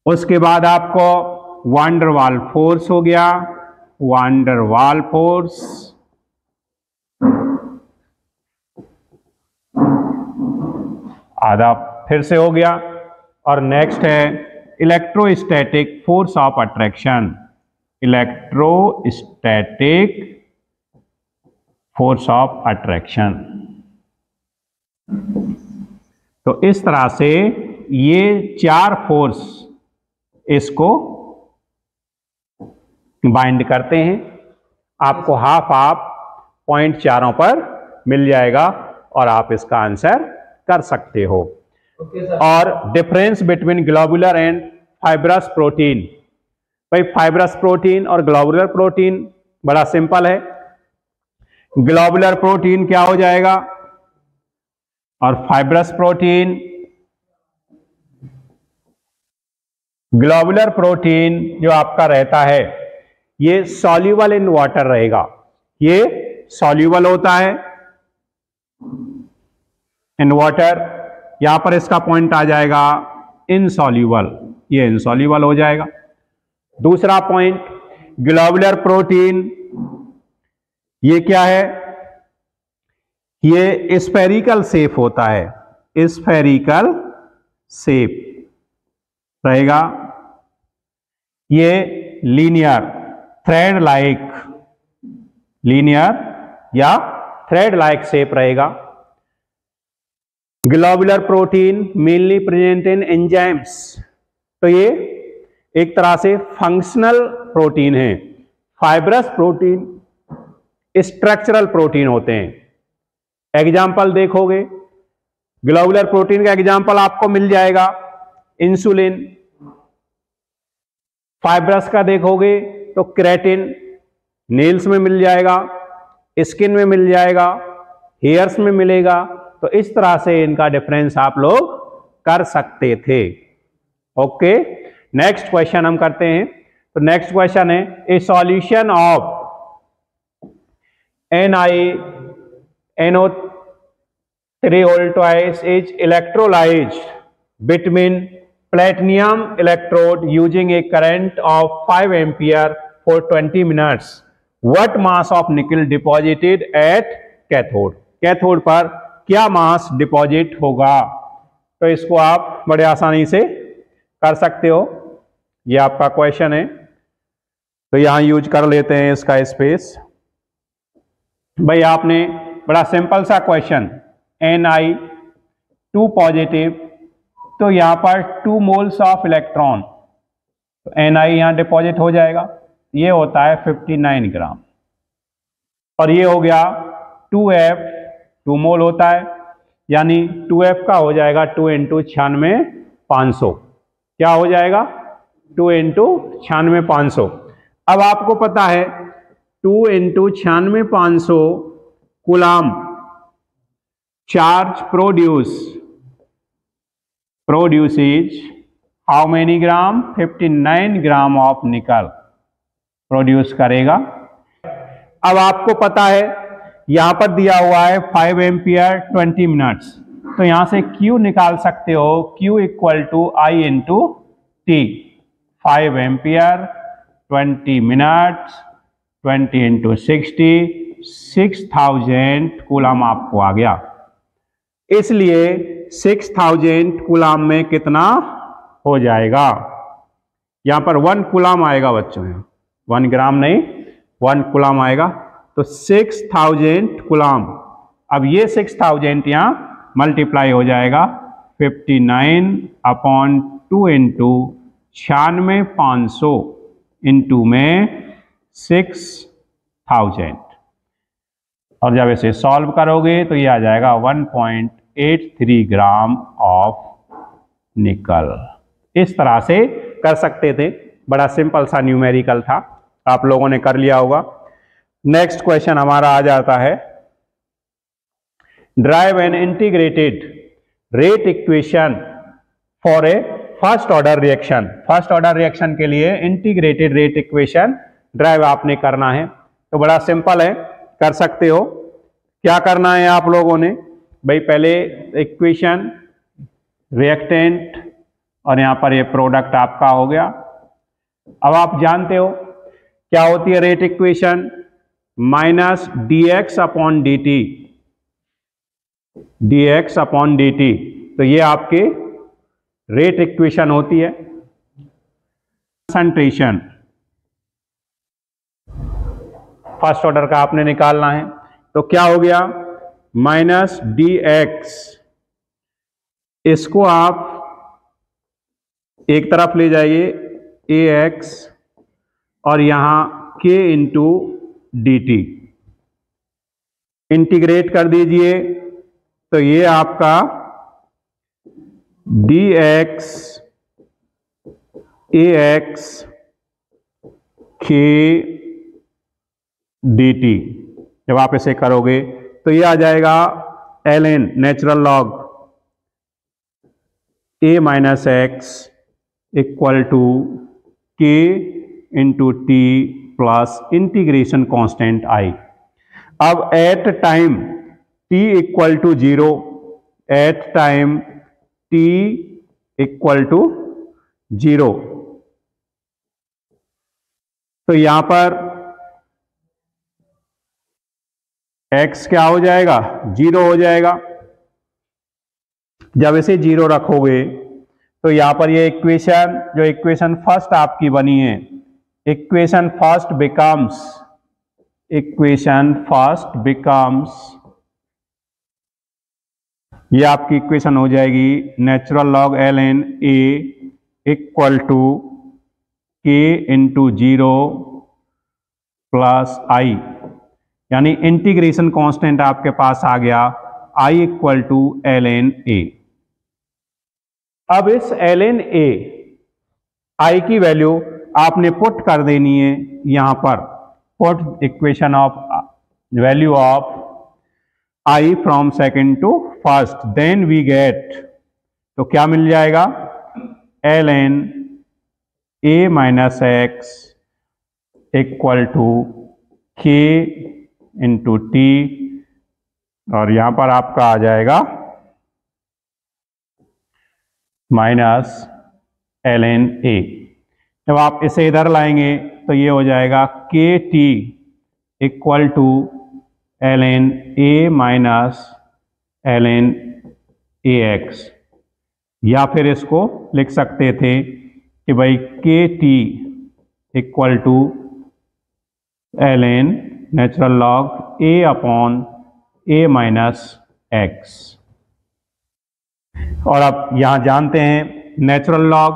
उसके बाद आपको वान डर वाल फोर्स हो गया, वान डर वाल फोर्स, आधा फिर से हो गया। और नेक्स्ट है electrostatic force of attraction, electrostatic force of attraction. तो इस तरह से ये 4 फोर्स इसको बाइंड करते हैं। आपको हाफ पॉइंट चारों पर मिल जाएगा और आप इसका आंसर कर सकते हो। और difference between globular and fibrous protein, भाई फाइब्रस प्रोटीन और ग्लोबुलर प्रोटीन बड़ा सिंपल है। ग्लोबुलर प्रोटीन क्या हो जाएगा और फाइब्रस प्रोटीन, ग्लोबुलर प्रोटीन जो आपका रहता है ये सॉल्यूबल इन वाटर रहेगा, ये सॉल्यूबल होता है इन वाटर। यहां पर इसका पॉइंट आ जाएगा इनसॉल्यूबल, ये इनसॉल्यूबल हो जाएगा। दूसरा पॉइंट ग्लोबुलर प्रोटीन, ये क्या है? ये स्फेरिकल शेप होता है, स्फेरिकल शेप रहेगा। ये लीनियर थ्रेड लाइक, लीनियर या थ्रेड लाइक शेप रहेगा। Globular protein mainly present in enzymes, तो ये एक तरह से फंक्शनल प्रोटीन है। फाइब्रस प्रोटीन स्ट्रक्चरल प्रोटीन होते हैं। एग्जाम्पल देखोगे ग्लोबुलर प्रोटीन का एग्जाम्पल आपको मिल जाएगा इंसुलिन। फाइब्रस का देखोगे तो केराटिन, नेल्स में मिल जाएगा, स्किन में मिल जाएगा, हेयर्स में मिलेगा। तो इस तरह से इनका डिफरेंस आप लोग कर सकते थे। ओके, नेक्स्ट क्वेश्चन हम करते हैं। तो नेक्स्ट क्वेश्चन है ए solution of NiNO3 twice is electrolyzed between platinum electrode using a current of 5 ampere for 20 minutes. What mass of nickel deposited at cathode? Cathode पर क्या मास डिपॉजिट होगा? तो इसको आप बड़े आसानी से कर सकते हो, ये आपका क्वेश्चन है। तो यहां यूज कर लेते हैं इसका स्पेस। भाई आपने बड़ा सिंपल सा क्वेश्चन, Ni2 पॉजिटिव, तो यहां पर 2 मोल्स ऑफ इलेक्ट्रॉन, तो Ni यहां डिपॉजिट हो जाएगा, ये होता है 59 ग्राम। और ये हो गया 2F, 2 मोल होता है, यानी 2F का हो जाएगा 2 × 96,500। क्या हो जाएगा? 2 × 96,500। अब आपको पता है 2 × 96,500 coulomb charge produces how many gram? 59 gram of निकल प्रोड्यूस करेगा। अब आपको पता है यहां पर दिया हुआ है 5 एम्पियर 20 मिनट्स, तो यहां से Q निकाल सकते हो, Q = I × T। 5 ampere 20 minutes 20 × 60, 6000 coulomb आपको आ गया। इसलिए 6000 कूलम में कितना हो जाएगा? यहां पर 1 कूलम आएगा बच्चों, 1 ग्राम नहीं 1 कूलम आएगा, तो 6000 कूलम। अब ये 6000 यहां मल्टीप्लाई हो जाएगा 59/2 × 96,500 इंटू में 6000। और जब इसे सॉल्व करोगे तो ये आ जाएगा 1.83 ग्राम ऑफ निकल। इस तरह से कर सकते थे, बड़ा सिंपल सा न्यूमेरिकल था, आप लोगों ने कर लिया होगा। नेक्स्ट क्वेश्चन हमारा आ जाता है, drive an integrated rate equation for a first order reaction. First order reaction के लिए इंटीग्रेटेड रेट इक्वेशन ड्राइव आपने करना है। तो बड़ा सिंपल है, कर सकते हो। क्या करना है आप लोगों ने भाई, पहले इक्वेशन, रिएक्टेंट और यहां पर ये प्रोडक्ट आपका हो गया। अब आप जानते हो क्या होती है rate equation, minus dx upon dt, dx upon dt। तो ये आपके रेट इक्वेशन होती है। कंसंट्रेशन फर्स्ट ऑर्डर का आपने निकालना है, तो क्या हो गया, माइनस dx, इसको आप एक तरफ ले जाइए ax और यहां k इंटू dt, इंटीग्रेट कर दीजिए। तो ये आपका dx ax k dt, जब आप इसे करोगे तो ये आ जाएगा ln natural log a minus x equal to k into t plus integration constant i। अब at time t equal to 0, at time t equal to 0, तो यहां पर x क्या हो जाएगा, 0 हो जाएगा। जब इसे 0 रखोगे तो यहां पर ये इक्वेशन, जो इक्वेशन फर्स्ट आपकी बनी है, इक्वेशन फर्स्ट बिकम्स, ये आपकी इक्वेशन हो जाएगी natural log ln a equal to k into 0 plus i, यानी इंटीग्रेशन कांस्टेंट आपके पास आ गया i equal to ln a। अब इस ln a i की वैल्यू आपने पुट कर देनी है यहां पर, put equation of value of i from second to first, then we get, तो क्या मिल जाएगा, ln a minus x equal to k into t, और यहां पर आपका आ जाएगा माइनस ln a। जब आप इसे इधर लाएंगे तो ये हो जाएगा k t equal to ln a minus ln ax, या फिर इसको लिख सकते थे कि भाई k t equal to ln natural log a upon a minus x. और अब यहां जानते हैं नेचुरल लॉग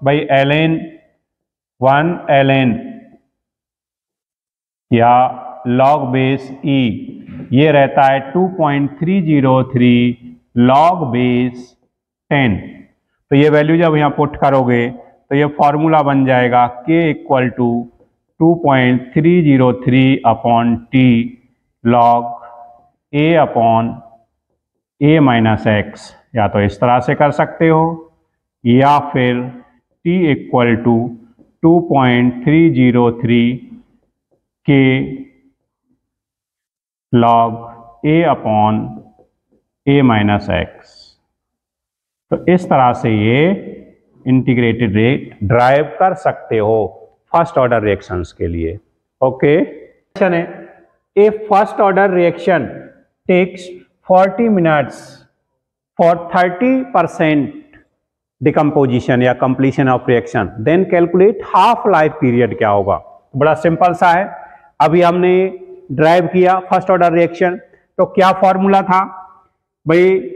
भाई ln 1 ln या लॉग बेस e, ये रहता है 2.303 लॉग बेस 10। तो ये वैल्यू जब यहाँ पुट करोगे तो ये फॉर्मूला बन जाएगा k equal to 2.303 upon t log a upon a minus x. या तो इस तरह से कर सकते हो, या फिर t equal to 2.303 k log a upon a minus x. तो इस तरह से ये इंटीग्रेटेड रेट ड्राइव कर सकते हो फर्स्ट ऑर्डर रिएक्शंस के लिए। ओके, क्वेश्चन है, a first order reaction takes 40 minutes for 30% decomposition या completion of reaction, then calculate half life period क्या होगा। बड़ा सिंपल सा है। अभी हमने ड्राइव किया फर्स्ट ऑर्डर रिएक्शन, तो क्या फॉर्मूला था भाई,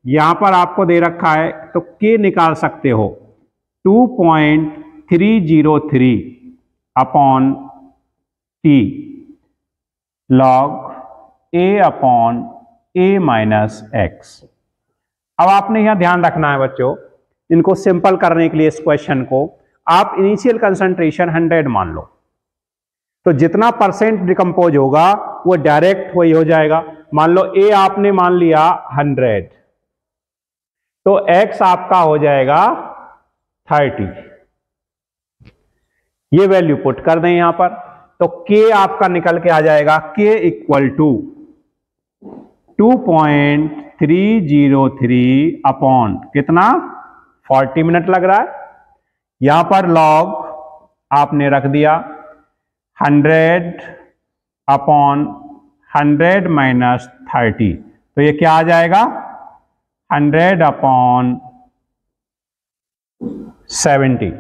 यहां पर आपको दे रखा है तो के निकाल सकते हो 2.303 upon t log a upon a minus x. अब आपने यहां ध्यान रखना है बच्चों, इनको सिंपल करने के लिए इस क्वेश्चन को आप इनिशियल कंसंट्रेशन 100 मान लो। तो जितना परसेंट डिकम्पोज होगा वो डायरेक्ट वही हो जाएगा। मान लो ए आपने मान लिया 100, तो x आपका हो जाएगा 30। ये वैल्यू पुट कर दें यहां पर, तो k आपका निकल के आ जाएगा k इक्वल टू 2.303 अपॉन कितना 40 मिनट लग रहा है। यहां पर लॉग आपने रख दिया 100 अपॉन 100 माइनस 30, तो ये क्या आ जाएगा 100 अपॉन 70,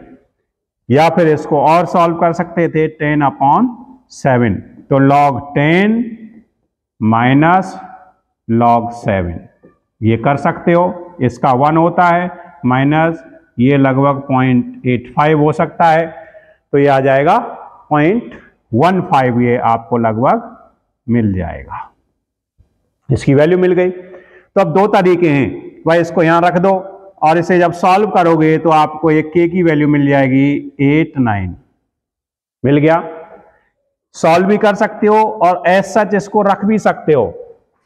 या फिर इसको और सॉल्व कर सकते थे 10 अपॉन 7, तो log 10 माइनस log 7 ये कर सकते हो। इसका 1 होता है माइनस ये लगभग 0.85 हो सकता है, तो ये आ जाएगा 0.15, ये आपको लगभग मिल जाएगा। इसकी वैल्यू मिल गई। तो अब दो तरीके हैं, भाई इसको यहां रख दो और इसे जब सॉल्व करोगे तो आपको एक k की वैल्यू मिल जाएगी 89, मिल गया। सॉल्व भी कर सकते हो और एज सच इसको रख भी सकते हो,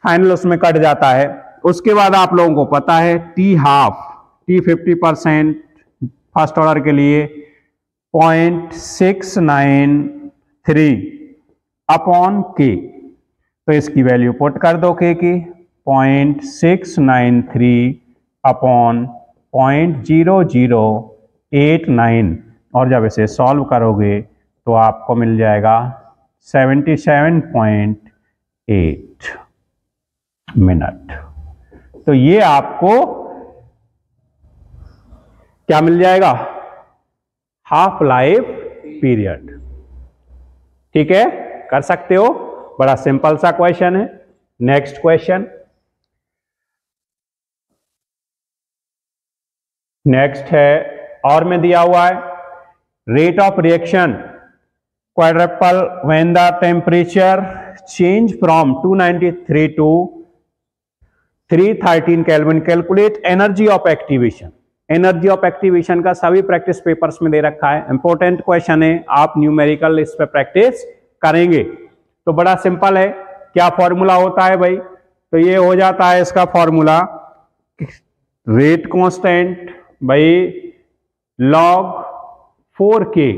फाइनल उसमें कट जाता है। उसके बाद आप लोगों को पता है t half, t 50% first order के लिए 0.693 अपॉन k, तो इसकी वैल्यू पुट कर दो k की 0.693 अपॉन 0.0089, और जब इसे सॉल्व करोगे तो आपको मिल जाएगा 77.8 मिनट। तो ये आपको क्या मिल जाएगा हाफ लाइफ पीरियड। ठीक है, कर सकते हो, बड़ा सिंपल सा क्वेश्चन है। नेक्स्ट क्वेश्चन, नेक्स्ट है और में दिया हुआ है rate of reaction quadruple when the temperature change from 293 to 313 kelvin, calculate energy of activation. Energy of activation का सभी प्रैक्टिस पेपर्स में दे रखा है, इंपॉर्टेंट क्वेश्चन है, आप न्यूमेरिकल इस पे प्रैक्टिस करेंगे। तो बड़ा सिंपल है, क्या फॉर्मूला होता है भाई, तो ये हो जाता है इसका फॉर्मूला रेट कांस्टेंट भाई log 4k,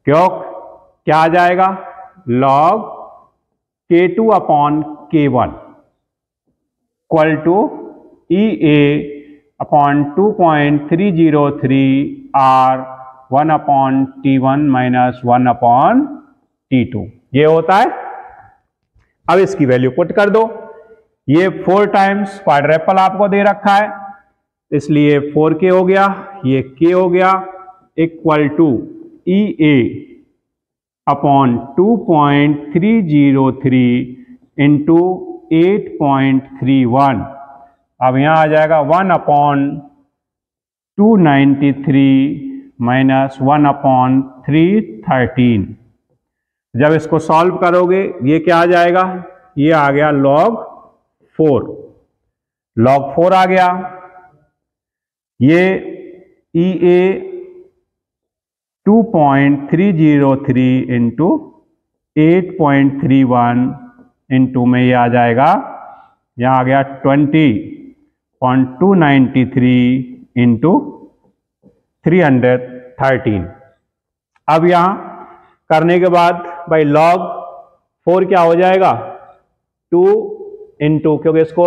क्यों क्या आ जाएगा log k2 upon k1 equal to EA upon 2.303 R 1 upon T1 minus 1 upon T2, ये होता है। अब इसकी वैल्यू पुट कर दो, ये 4 टाइम्स क्वाड्रेपल आपको दे रखा है, इसलिए 4k हो गया, ये k हो गया, equal to EA upon 2.303 into 8.31, अब यहां आ जाएगा 1 अपॉन 293 माइनस 1 अपॉन 313। जब इसको सॉल्व करोगे ये क्या आ जाएगा, ये आ गया log 4, log 4 आ गया। ये EA 2.303 इंटू 8.31 इंटू में ये आ जाएगा, यहाँ आ गया 20.293 इंटू 313। अब यहाँ करने के बाद भाई log 4 क्या हो जाएगा 2 इंटू, क्योंकि इसको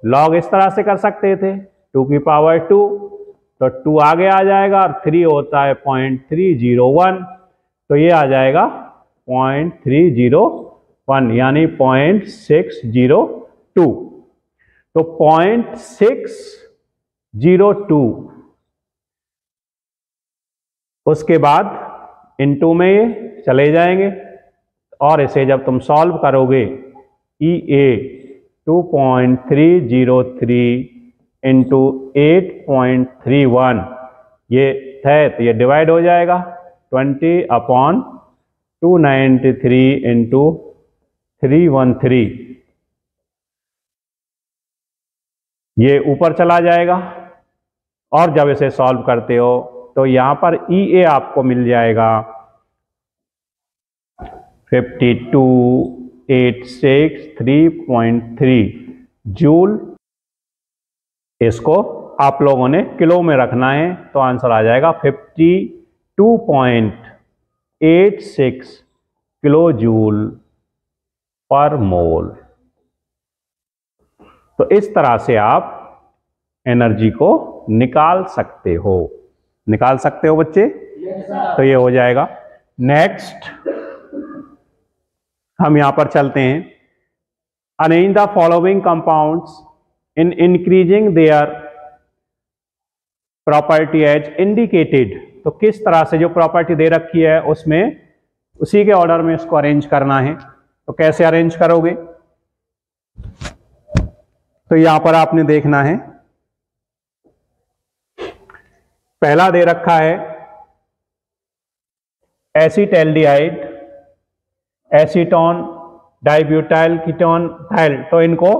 log इस तरह से कर सकते थे 2 की पावर 2, तो 2 आगे आ जाएगा और 3 होता है 0.301, तो ये आ जाएगा 0.301 यानी 0.602, तो 0.602 उसके बाद इनटू में ये चले जाएंगे और इसे जब तुम सॉल्व करोगे EA 2.303 इंटू 8.31 ये है, तो ये डिवाइड हो जाएगा 20/293 इंटू 313, ये ऊपर चला जाएगा और जब इसे सॉल्व करते हो तो यहां पर EA आपको मिल जाएगा 52863.3 जूल। इसको आप लोगों ने किलो में रखना है तो आंसर आ जाएगा 52.86 किलो जूल पर मोल। तो इस तरह से आप एनर्जी को निकाल सकते हो बच्चे। तो ये हो जाएगा। नेक्स्ट हम यहां पर चलते हैं। Arrange the following compounds in increasing their property as indicated. तो किस तरह से जो प्रॉपर्टी दे रखी है उसमें उसी के ऑर्डर में इसको अरेंज करना है। तो कैसे अरेंज करोगे? तो यहां पर आपने देखना है, पहला दे रखा है एसिटैल्डिहाइड, एसीटोन, डाइब्यूटाइल कीटोन, थाइल। तो इनको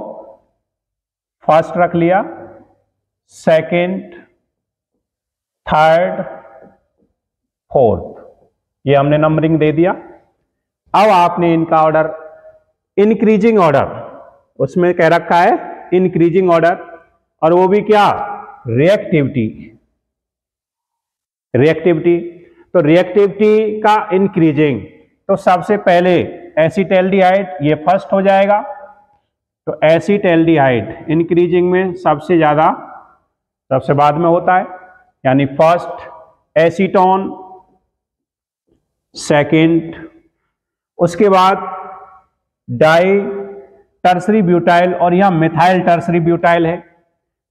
फर्स्ट रख लिया, सेकंड, थर्ड, फोर्थ, ये हमने नंबरिंग दे दिया। अब आपने इनका ऑर्डर इंक्रीजिंग ऑर्डर, उसमें कह रखा है इंक्रीजिंग ऑर्डर, और वो भी क्या? रिएक्टिविटी। तो रिएक्टिविटी का इंक्रीजिंग, तो सबसे पहले एसिटैल्डिहाइड ये फर्स्ट हो जाएगा। तो एसिटैल्डिहाइड इंक्रीजिंग में सबसे ज्यादा, सबसे बाद में होता है, यानी फर्स्ट एसीटोन, सेकंड, उसके बाद डाई टर्सरी ब्यूटाइल, और यह मिथाइल टर्सरी ब्यूटाइल है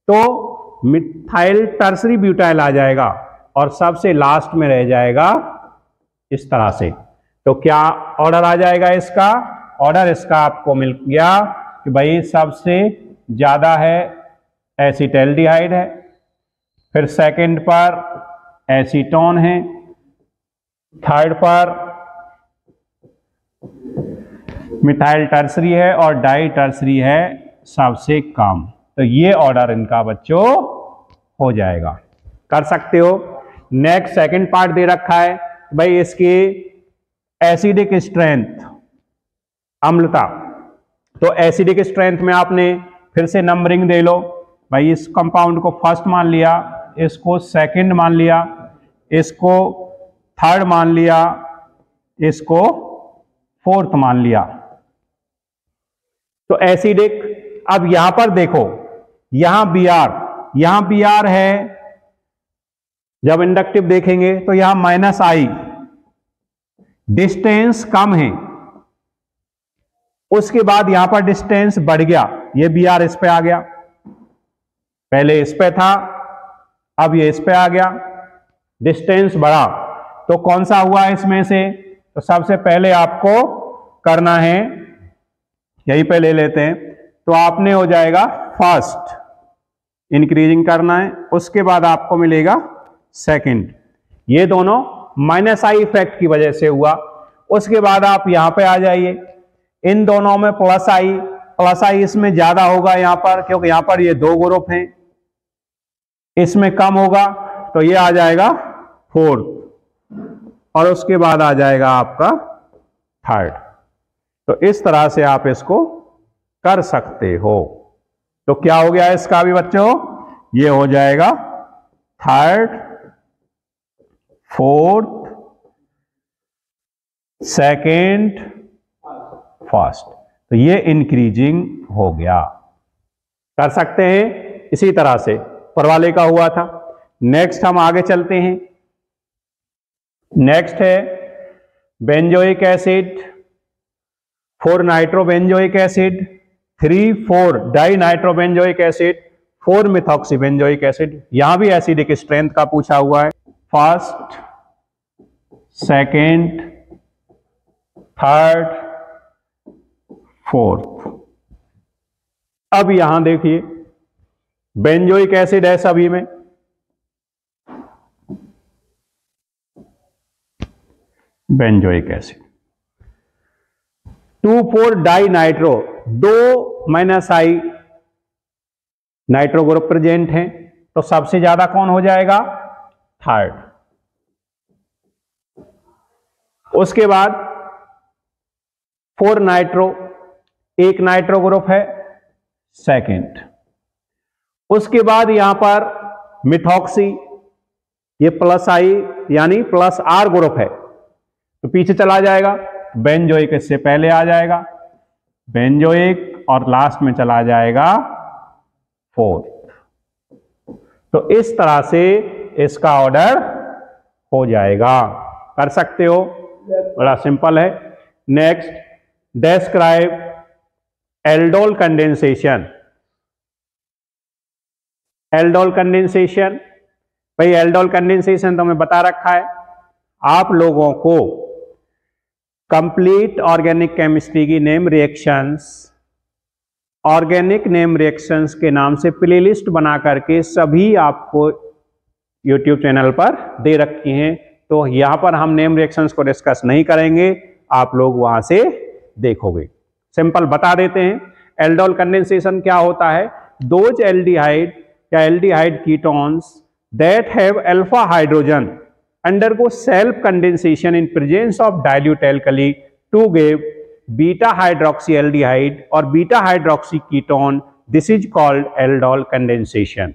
तो मिथाइल टर्सरी ब्यूटाइल आ जाएगा, और सबसे लास्ट में रह जाएगा इस तरह से। तो क्या ऑर्डर आ जाएगा इसका? ऑर्डर इसका आपको मिल गया कि भाई सबसे ज्यादा है एसिटैल्डिहाइड है, फिर सेकंड पर एसीटोन है, थर्ड पर मिथाइल टर्सरी है, और डाई टर्सरी है सबसे कम। तो ये ऑर्डर इनका बच्चों हो जाएगा, कर सकते हो। नेक्स्ट सेकंड पार्ट दे रखा है भाई इसकी एसिडिक स्ट्रेंथ, अम्लता। तो एसिडिक स्ट्रेंथ में आपने फिर से नंबरिंग दे लो भाई, इस कंपाउंड को फर्स्ट मान लिया, इसको सेकंड मान लिया, इसको थर्ड मान लिया, इसको फोर्थ मान लिया। तो एसिडिक, अब यहां पर देखो, यहां बी आर है, जब इंडक्टिव देखेंगे तो यहां -I, डिस्टेंस कम है, उसके बाद यहां पर डिस्टेंस बढ़ गया, ये बी आर इस पे आ गया, पहले इस पे था, अब ये इस पे आ गया, डिस्टेंस बढ़ा। तो कौन सा हुआ इसमें से? तो सबसे पहले आपको करना है, यहीं पे ले लेते हैं, तो आपने हो जाएगा फर्स्ट इंक्रीजिंग करना है, उसके बाद आपको मिलेगा सेकंड। ये दोनों -I इफेक्ट की वजह से हुआ। उसके बाद आप यहां पे आ जाइए, इन दोनों में +I इसमें ज्यादा होगा यहां पर, क्योंकि यहां पर ये दो ग्रुप हैं, इसमें कम होगा, तो ये आ जाएगा फोर्थ, और उसके बाद आ जाएगा आपका थर्ड। तो इस तरह से आप इसको कर सकते हो। तो क्या हो गया इसका भी बच्चों? ये हो जाएगा थर्ड, फोर्थ, सेकंड, फर्स्ट। तो ये इंक्रीजिंग हो गया, कर सकते हैं इसी तरह से ऊपर वाले का हुआ था। नेक्स्ट हम आगे चलते हैं। नेक्स्ट है benzoic acid, 4 nitrobenzoic acid, 3,4 di nitrobenzoic acid, 4 methoxybenzoic acid. यहां भी एसिडिक स्ट्रेंथ का पूछा हुआ है, फर्स्ट, सेकंड, थर्ड, फोर्थ। अब यहां देखिए बेंजोइक एसिड है सभी में, benzoic acid 2,4 di nitro, 2 -I nitro group present है, तो सबसे ज्यादा कौन हो जाएगा? थर्ड। उसके बाद 4 नाइट्रो, एक नाइट्रो ग्रुप है सेकंड। उसके बाद यहां पर मिथॉक्सी, ये प्लस आई यानी प्लस आर ग्रुप है, तो पीछे चला जाएगा। बेंजोइक इससे पहले आ जाएगा, बेंजोइक और लास्ट में चला जाएगा 4। तो इस तरह से इसका ऑर्डर हो जाएगा, कर सकते हो, बड़ा सिंपल है। Next, describe aldol condensation. Aldol condensation, भाई एल्डोल कंडेंसेशन तो हमें बता रखा है। आप लोगों को कंप्लीट ऑर्गेनिक केमिस्ट्री की name reactions, organic name reactions के नाम से प्लेलिस्ट बना करके सभी आपको यूट्यूब चैनल पर दे रखी हैं, तो यहां पर हम नेम रिएक्शंस को डिस्कस नहीं करेंगे, आप लोग वहां से देखोगे। सिंपल बता देते हैं, एल्डोल कंडेंसेशन क्या होता है। दोज एल्डिहाइड या aldehyde ketones that have alpha hydrogen undergo self condensation in presence of dilute alkali to give beta hydroxyaldehyde or beta hydroxy ketone. This is called aldol condensation.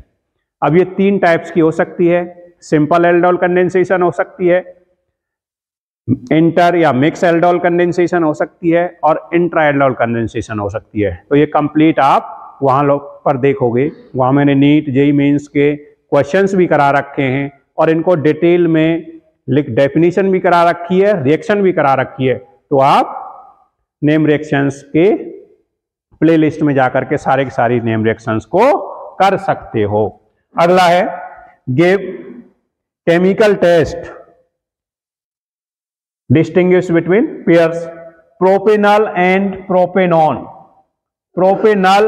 अब ये 3 types की हो सकती है। सिंपल एल्डोल कंडेंसेशन हो सकती है, inter या मिक्स एल्डोल कंडेंसेशन हो सकती है, और इंट्रा एल्डोल कंडेंसेशन हो सकती है। तो ये कंप्लीट आप वहां लोग पर देखोगे, वहां मैंने नीट जेईई मेंस के क्वेश्चंस भी करा रखे हैं और इनको डिटेल में डेफिनेशन भी करा रखी है, रिएक्शन भी करा रखी है। तो आप नेम रिएक्शंस के प्लेलिस्ट में जाकर के सारे की सारी नेम रिएक्शंस को कर सकते हो। अगला है give chemical test, distinguish between pairs propanol and propanone. Propanol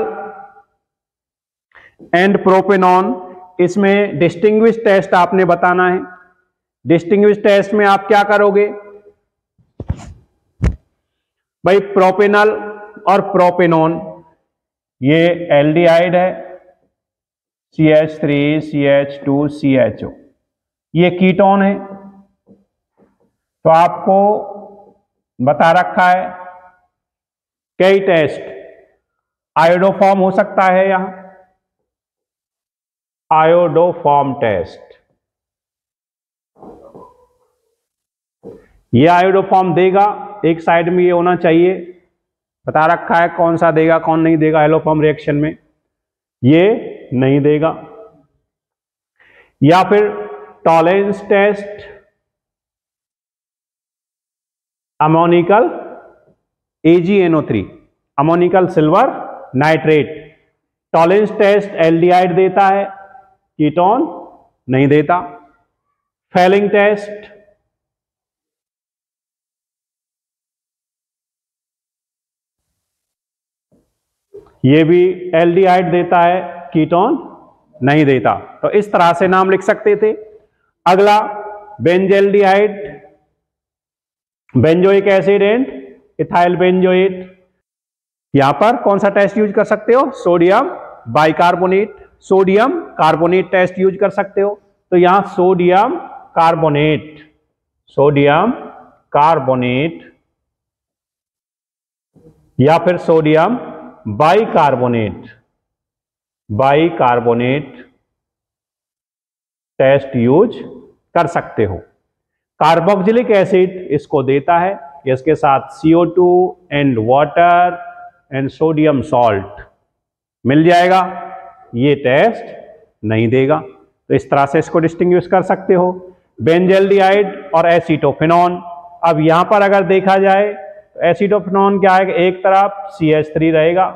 and propanone, इसमें डिस्टिंग्विश टेस्ट आपने बताना है। डिस्टिंग्विश टेस्ट में आप क्या करोगे भाई, प्रोपेनॉल और प्रोपेनॉन, ये एल्डिहाइड है CH3 CH2 CHO, ये कीटोन है। तो आपको बता रखा है कई टेस्ट, आयोडोफॉर्म हो सकता है, यहां आयोडोफॉर्म टेस्ट, ये आयोडोफॉर्म देगा। एक साइड में ये होना चाहिए, बता रखा है कौन सा देगा कौन नहीं देगा। एलोफॉर्म रिएक्शन में ये नहीं देगा। या फिर Tollens test, ammoniacal AgNO3, ammoniacal silver nitrate. Tollens test aldehyde देता है, कीटोन नहीं देता। फेलिंग टेस्ट, ये भी एल्डिहाइड देता है, कीटोन नहीं देता। तो इस तरह से नाम लिख सकते थे। अगला benzaldehyde, benzoic acid and ethyl benzoate. यहां पर कौन सा टेस्ट यूज कर सकते हो, sodium bicarbonate, sodium carbonate test use कर सकते हो। तो यहां सोडियम कार्बोनेट, सोडियम कार्बोनेट या फिर sodium bicarbonate, bicarbonate test use कर सकते हो। कार्बोक्सिलिक एसिड इसको देता है, इसके साथ CO2 and water and sodium salt मिल जाएगा, ये टेस्ट नहीं देगा। तो इस तरह से इसको डिस्टिंग्विश कर सकते हो। बेंजेल्डिहाइड और एसीटोफेनॉन, अब यहां पर अगर देखा जाए तो एसीटोफेनॉन क्या है, एक तरफ CH3 रहेगा,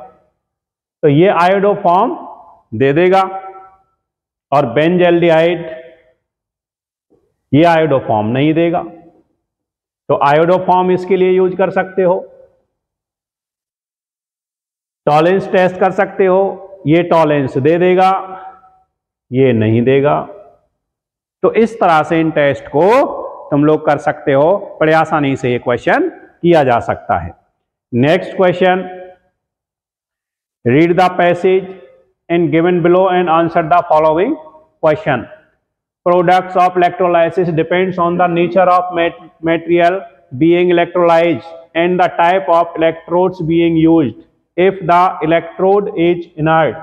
तो ये आयोडोफॉर्म दे देगा, और बेंजेल्डिहाइड ये आयोडोफॉर्म नहीं देगा। तो आयोडोफॉर्म इसके लिए यूज कर सकते हो। टॉलरेंस टेस्ट कर सकते हो, ये टॉलरेंस दे देगा, ये नहीं देगा। तो इस तरह से इन टेस्ट को तुम लोग कर सकते हो, बड़े आसानी से ये क्वेश्चन किया जा सकता है। Next question, read the passage and given below and answer the following question. Products of electrolysis depends on the nature of material being electrolyzed and the type of electrodes being used. If the electrode is inert,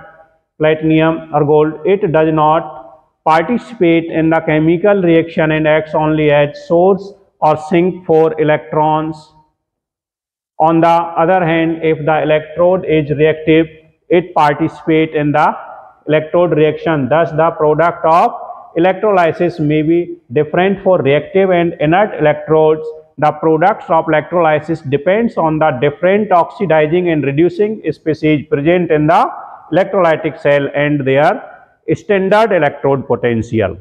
platinum or gold, it does not participate in the chemical reaction and acts only as source or sink for electrons. On the other hand, if the electrode is reactive, it participates in the electrode reaction. Thus, the product of electrolysis may be different for reactive and inert electrodes. The products of electrolysis depends on the different oxidizing and reducing species present in the electrolytic cell and their standard electrode potential.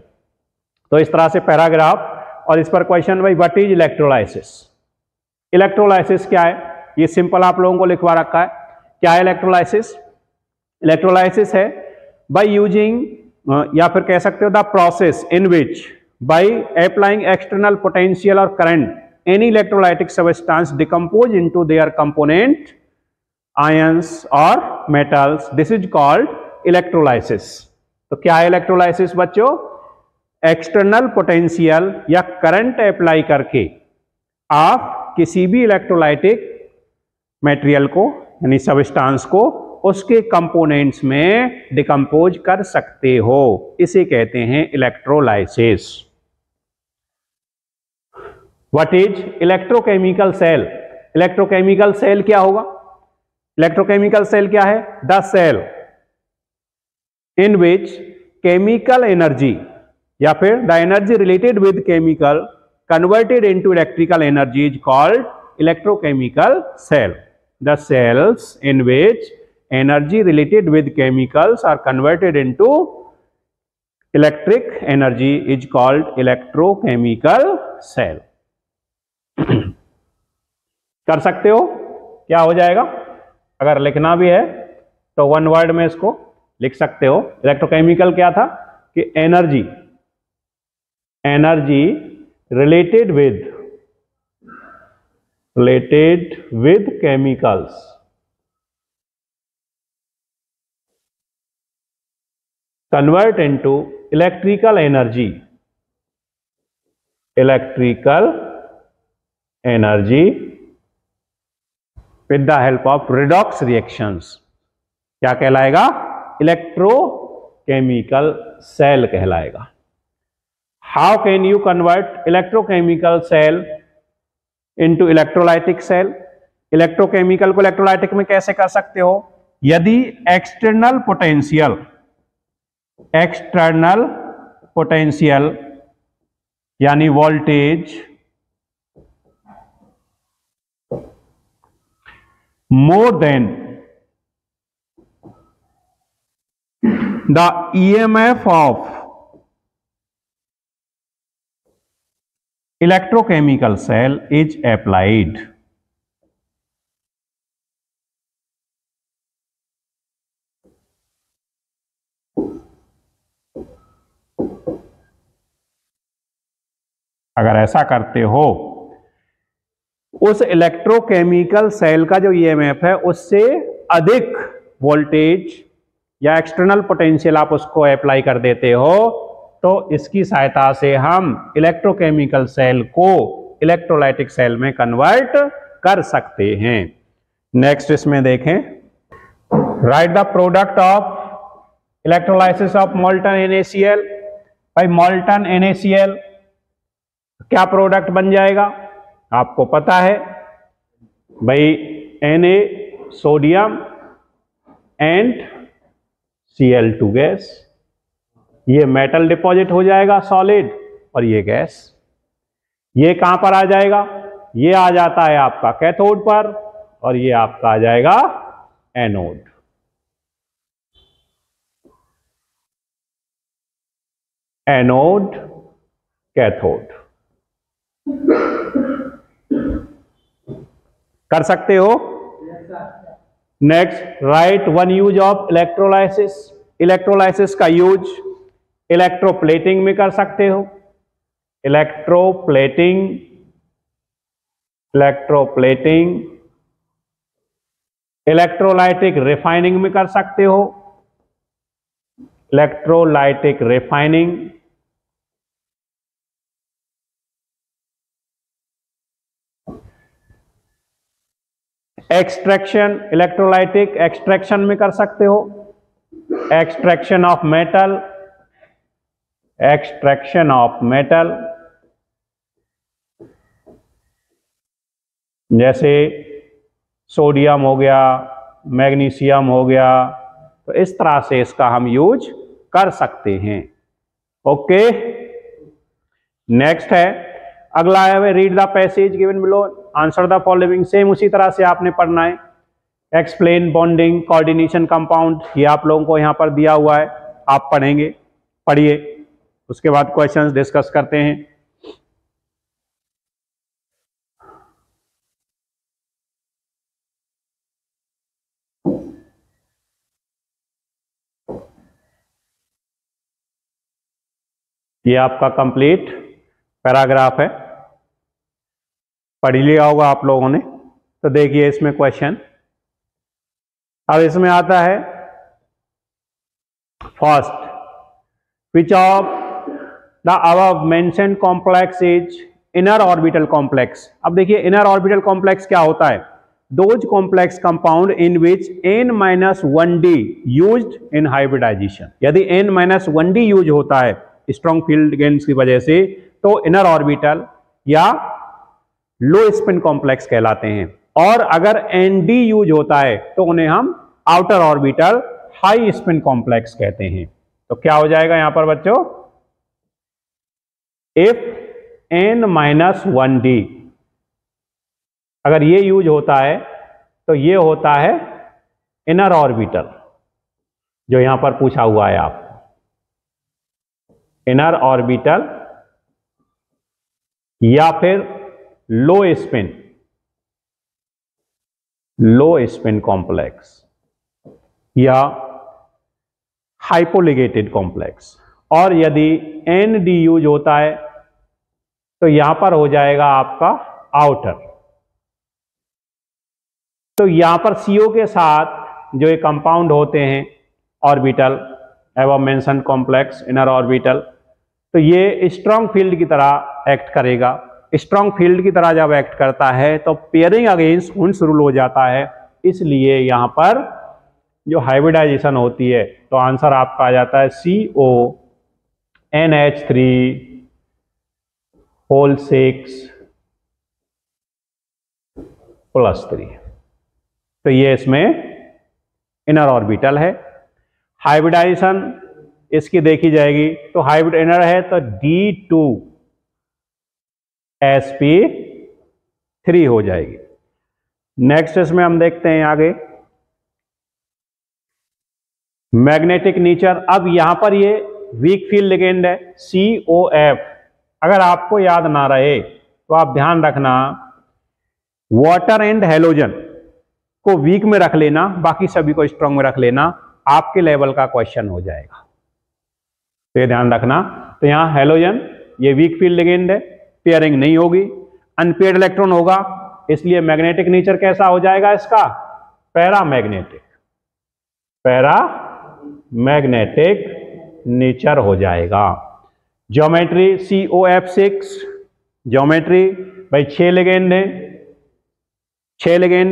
तो इस तरह से paragraph और इस पर question भाई what is electrolysis. Electrolysis क्या है, ये सिंपल आप लोगों को लिखवा रखा है। क्या है इलेक्ट्रोलाइसिस? इलेक्ट्रोलाइसिस है बाय यूजिंग या फिर कह सकते हो the process in which by applying external potential और current any electrolytic substance decompose into their component ions or metals. This is called electrolysis. तो क्या है इलेक्ट्रोलाइसिस बच्चों? एक्सटर्नल पोटेंशियल या करंट अप्लाई करके आप किसी भी इलेक्ट्रोलाइटिक मटेरियल को यानी सबस्टांस को उसके कंपोनेंट्स में डिकम्पोज कर सकते हो, इसे कहते हैं electrolysis. What is electrochemical cell? Electrochemical cell क्या होगा? इलेक्ट्रोकेमिकल सेल क्या है? The cell in which chemical energy या फिर the energy related with chemical converted into electrical energy is called electrochemical cell. The cells in which energy related with chemicals are converted into electric energy is called electrochemical cell. कर सकते हो? क्या हो जाएगा? अगर लिखना भी है तो वन वर्ड में इसको लिख सकते हो। इलेक्ट्रोकेमिकल क्या था कि energy related with chemicals convert into electrical energy with the help of redox reactions। क्या कहलाएगा? इलेक्ट्रोकेमिकल सेल कहलाएगा। How can you convert electrochemical cell into electrolytic cell? Electrochemical को इलेक्ट्रोलाइटिक में कैसे कर सकते हो? यदि एक्सटर्नल पोटेंशियल यानी voltage more than the EMF of electrochemical cell is applied। अगर ऐसा करते हो, उस इलेक्ट्रोकेमिकल सेल का जो ईएमएफ है उससे अधिक वोल्टेज या एक्सटर्नल पोटेंशियल आप उसको अप्लाई कर देते हो, तो इसकी सहायता से हम इलेक्ट्रोकेमिकल सेल को इलेक्ट्रोलाइटिक सेल में कन्वर्ट कर सकते हैं। नेक्स्ट इसमें देखें, right the product of electrolysis of molten NaCl। भाई मोल्टन NaCl क्या प्रोडक्ट बन जाएगा? आपको पता है भाई Na sodium and Cl2 gas, ये मेटल डिपॉजिट हो जाएगा सॉलिड, और ये गैस ये कहां पर आ जाएगा? ये आ जाता है आपका कैथोड पर और ये आपका आ जाएगा एनोड। एनोड कैथोड कर सकते हो। Next, right one use of electrolysis. Electrolysis का यूज इलेक्ट्रोप्लेटिंग में कर सकते हो। इलेक्ट्रोप्लेटिंग इलेक्ट्रोलाइटिक रिफाइनिंग में कर सकते हो। Electrolytic refining extraction, electrolytic extraction में कर सकते हो, extraction of metal, extraction of metal, जैसे सोडियम हो गया, मैग्नीशियम हो गया, तो इस तरह से इसका हम यूज कर सकते हैं। ओके, नेक्स्ट है, अगला है read the passage given below, answer the following. Same उसी तरह से आपने पढ़ना है। एक्सप्लेन बॉन्डिंग कोऑर्डिनेशन कंपाउंड, ये आप लोगों को यहां पर दिया हुआ है, आप पढ़ेंगे, पढ़िए, उसके बाद क्वेश्चंस डिस्कस करते हैं। ये आपका कंप्लीट पैराग्राफ है, पढ़ लिया होगा आप लोगों ने। तो देखिए इसमें क्वेश्चन, अब इसमें आता है first, which of the above mentioned complex is inner orbital complex. अब देखिए इनर ऑर्बिटल कॉम्प्लेक्स क्या होता है, those complex compound in which n-1d used in hybridisation. यदि n-1d यूज होता है स्ट्रॉन्ग फील्ड गेन्स की वजह से, तो इनर ऑर्बिटल या लो स्पिन कॉम्प्लेक्स कहलाते हैं, और अगर nd यूज होता है तो उन्हें हम outer orbital high spin complex कहते हैं। तो क्या हो जाएगा यहां पर बच्चों, इफ n-1d अगर ये यूज होता है तो ये होता है इनर ऑर्बिटल, जो यहां पर पूछा हुआ है आप, इनर ऑर्बिटल या फिर लो स्पिन कॉम्प्लेक्स या हाइपोलिगेटेड कॉम्प्लेक्स। और यदि nd यूज होता है तो यहां पर हो जाएगा आपका आउटर। तो यहां पर CO के साथ जो ये कंपाउंड होते हैं ऑर्बिटल, एवं मेंशन्ड कॉम्प्लेक्स इनर ऑर्बिटल, तो ये स्ट्रॉन्ग फील्ड की तरह एक्ट करेगा। स्ट्रॉन्ग फील्ड की तरह जब एक्ट करता है तो पेयरिंग अगेंस्ट हुंस रूल हो जाता है, इसलिए यहां पर जो हाइब्रिडाइजेशन होती है तो आंसर आपका आ जाता है CONH3 6+3। तो ये इसमें इनर ऑर्बिटल है। हाइब्रिडाइजेशन इसकी देखी जाएगी तो हाइब्रिड इनर है तो D2sp3 हो जाएगी। नेक्स्ट इसमें हम देखते हैं आगे मैग्नेटिक नेचर। अब यहां पर ये वीक फील्ड लिगेंड है COF। अगर आपको याद ना रहे तो आप ध्यान रखना, वाटर एंड हेलोजन को वीक में रख लेना, बाकी सभी को स्ट्रॉन्ग में रख लेना, आपके लेवल का क्वेश्चन हो जाएगा, तो ये ध्यान रखना। तो यहां हेलोजन ये वीक फील्ड लिगेंड है, पेयरिंग नहीं होगी, अनपेयर्ड इलेक्ट्रॉन होगा, इसलिए मैग्नेटिक नेचर कैसा हो जाएगा इसका, पैरामैग्नेटिक नेचर हो जाएगा। ज्योमेट्री COF6, ज्योमेट्री भाई 6 लिगेंड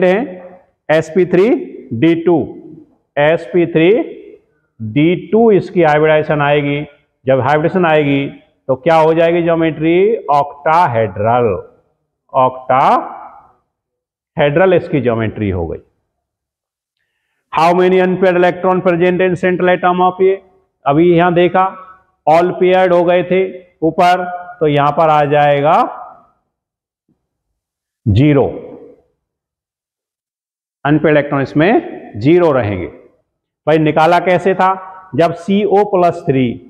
हैं, sp3d2 इसकी हाइब्रिडाइजेशन आएगी। जब हाइब्रिडेशन आएगी तो क्या हो जाएगी ज्योमेट्री, ऑक्टाहेड्रल इसकी ज्योमेट्री हो गई। How many unpaired electron present in central atom of ये, अभी यहां देखा ऑल पेयर्ड हो गए थे ऊपर, तो यहां पर आ जाएगा 0, अनपेयर्ड इलेक्ट्रॉन इसमें 0 रहेंगे। भाई निकाला कैसे था, जब CO+3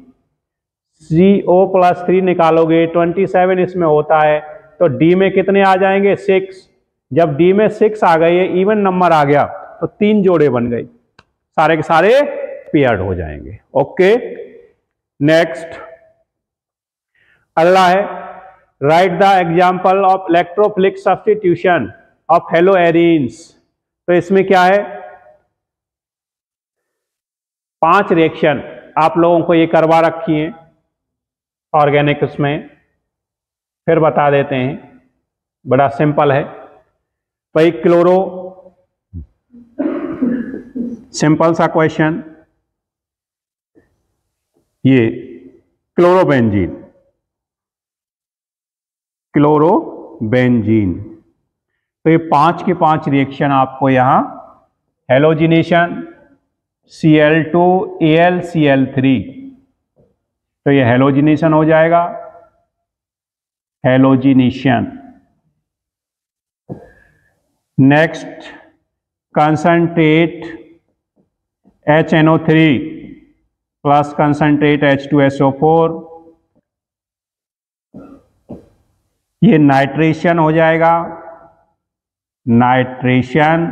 निकालोगे 27 इसमें होता है, तो D में कितने आ जाएंगे, 6। जब D में 6 आ गए, इवन नंबर आ गया, तो 3 जोड़े बन गए, सारे के सारे पेयर्ड हो जाएंगे। ओके, नेक्स्ट अगला है right the example of electrophilic substitution of haloarenes. तो इसमें क्या है, 5 रिएक्शन आप लोगों को ये करवा रखी है ऑर्गेनिक्स में, फिर बता देते हैं, बड़ा सिंपल है। भाई क्लोरो सिंपल सा क्वेश्चन, ये क्लोरोबेंजीन, क्लोरोबेंजीन, तो ये 5 के 5 रिएक्शन आपको यहां हेलोजिनेशन Cl2 AlCl3, तो ये हेलोजिनेशन हो जाएगा, halogenation. Next concentrate HNO3 plus concentrate H2SO4, ये नाइट्रेशन हो जाएगा, नाइट्रेशन।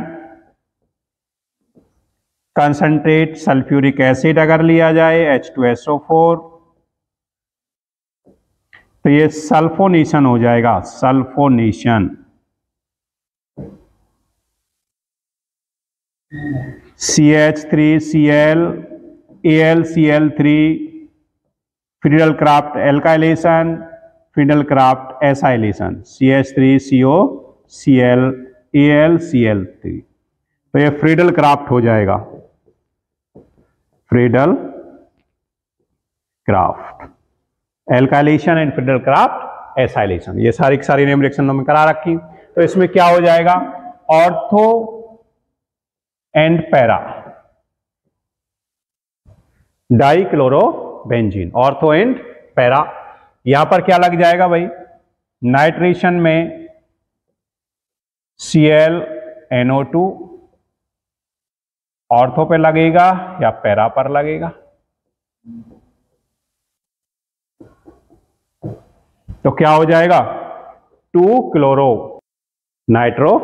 कंसंट्रेट सल्फ्यूरिक एसिड अगर लिया जाए H2SO4, तो ये सल्फोनेशन हो जाएगा, sulphonation. CH3Cl AlCl3, Friedel craft alkylation, Friedel Crafts acylation, CH3CO Cl AlCl3, तो ये फ्रीडल क्राफ्ट हो जाएगा, Friedel craft alkylation and Friedel Crafts acylation, ये सारी की सारी नेम रिएक्शन हमने करा रखी। तो इसमें क्या हो जाएगा, ortho and para dichlorobenzene, ortho and para. यहां पर क्या लग जाएगा भाई, नाइट्रेशन में ClNO2 ऑर्थो पे लगेगा या पैरा पर लगेगा, तो क्या हो जाएगा 2 क्लोरो नाइट्रो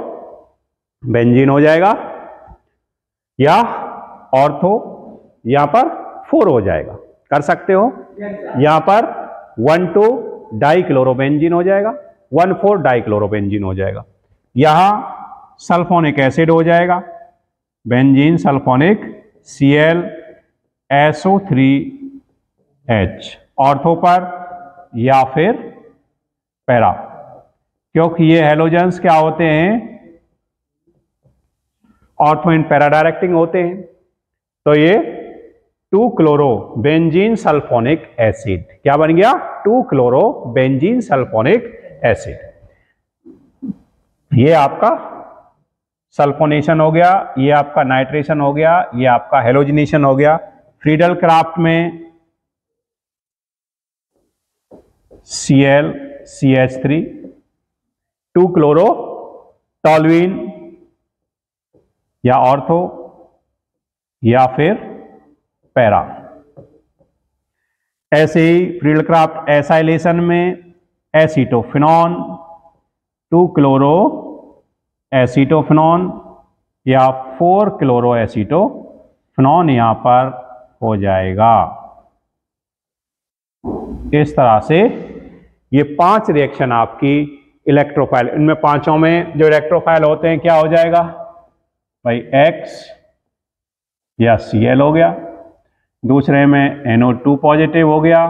बेंजीन हो जाएगा, या ऑर्थो यहां पर 4 हो जाएगा, कर सकते हो। यहां पर 1,2 डाइक्लोरोबेंजीन हो जाएगा, 1,4 डाइक्लोरोबेंजीन हो जाएगा। यहां सल्फोनिक एसिड हो जाएगा, बेंजीन सल्फोनिक ClSO3H ऑर्थो पर या फिर पैरा, क्योंकि ये हेलोजेंस क्या होते हैं, ऑर्थो एंड पैरा डायरेक्टिंग होते हैं। तो ये 2 क्लोरो बेंजीन सल्फोनिक एसिड क्या बन गया, 2 क्लोरो बेंजीन सल्फोनिक एसिड। ये आपका सल्फोनेशन हो गया, ये आपका नाइट्रेशन हो गया, ये आपका हेलोजिनेशन हो गया। फ्रीडल क्राफ्ट में Cl CH3, 2 क्लोरो टॉल्यूइन या ऑर्थो या फिर पैरा। ऐसे ही फ्रीडल क्राफ्ट एसाइलेशन में एसीटोफिनॉन, 2 क्लोरो एसीटोफिनॉन या 4 क्लोरो एसीटोफिनॉन यहां पर हो जाएगा। इस तरह से ये 5 रिएक्शन आपकी इलेक्ट्रोफाइल, इनमें पांचों में जो इलेक्ट्रोफाइल होते हैं क्या हो जाएगा भाई, X या Cl हो गया, दूसरे में NO2 पॉजिटिव हो गया,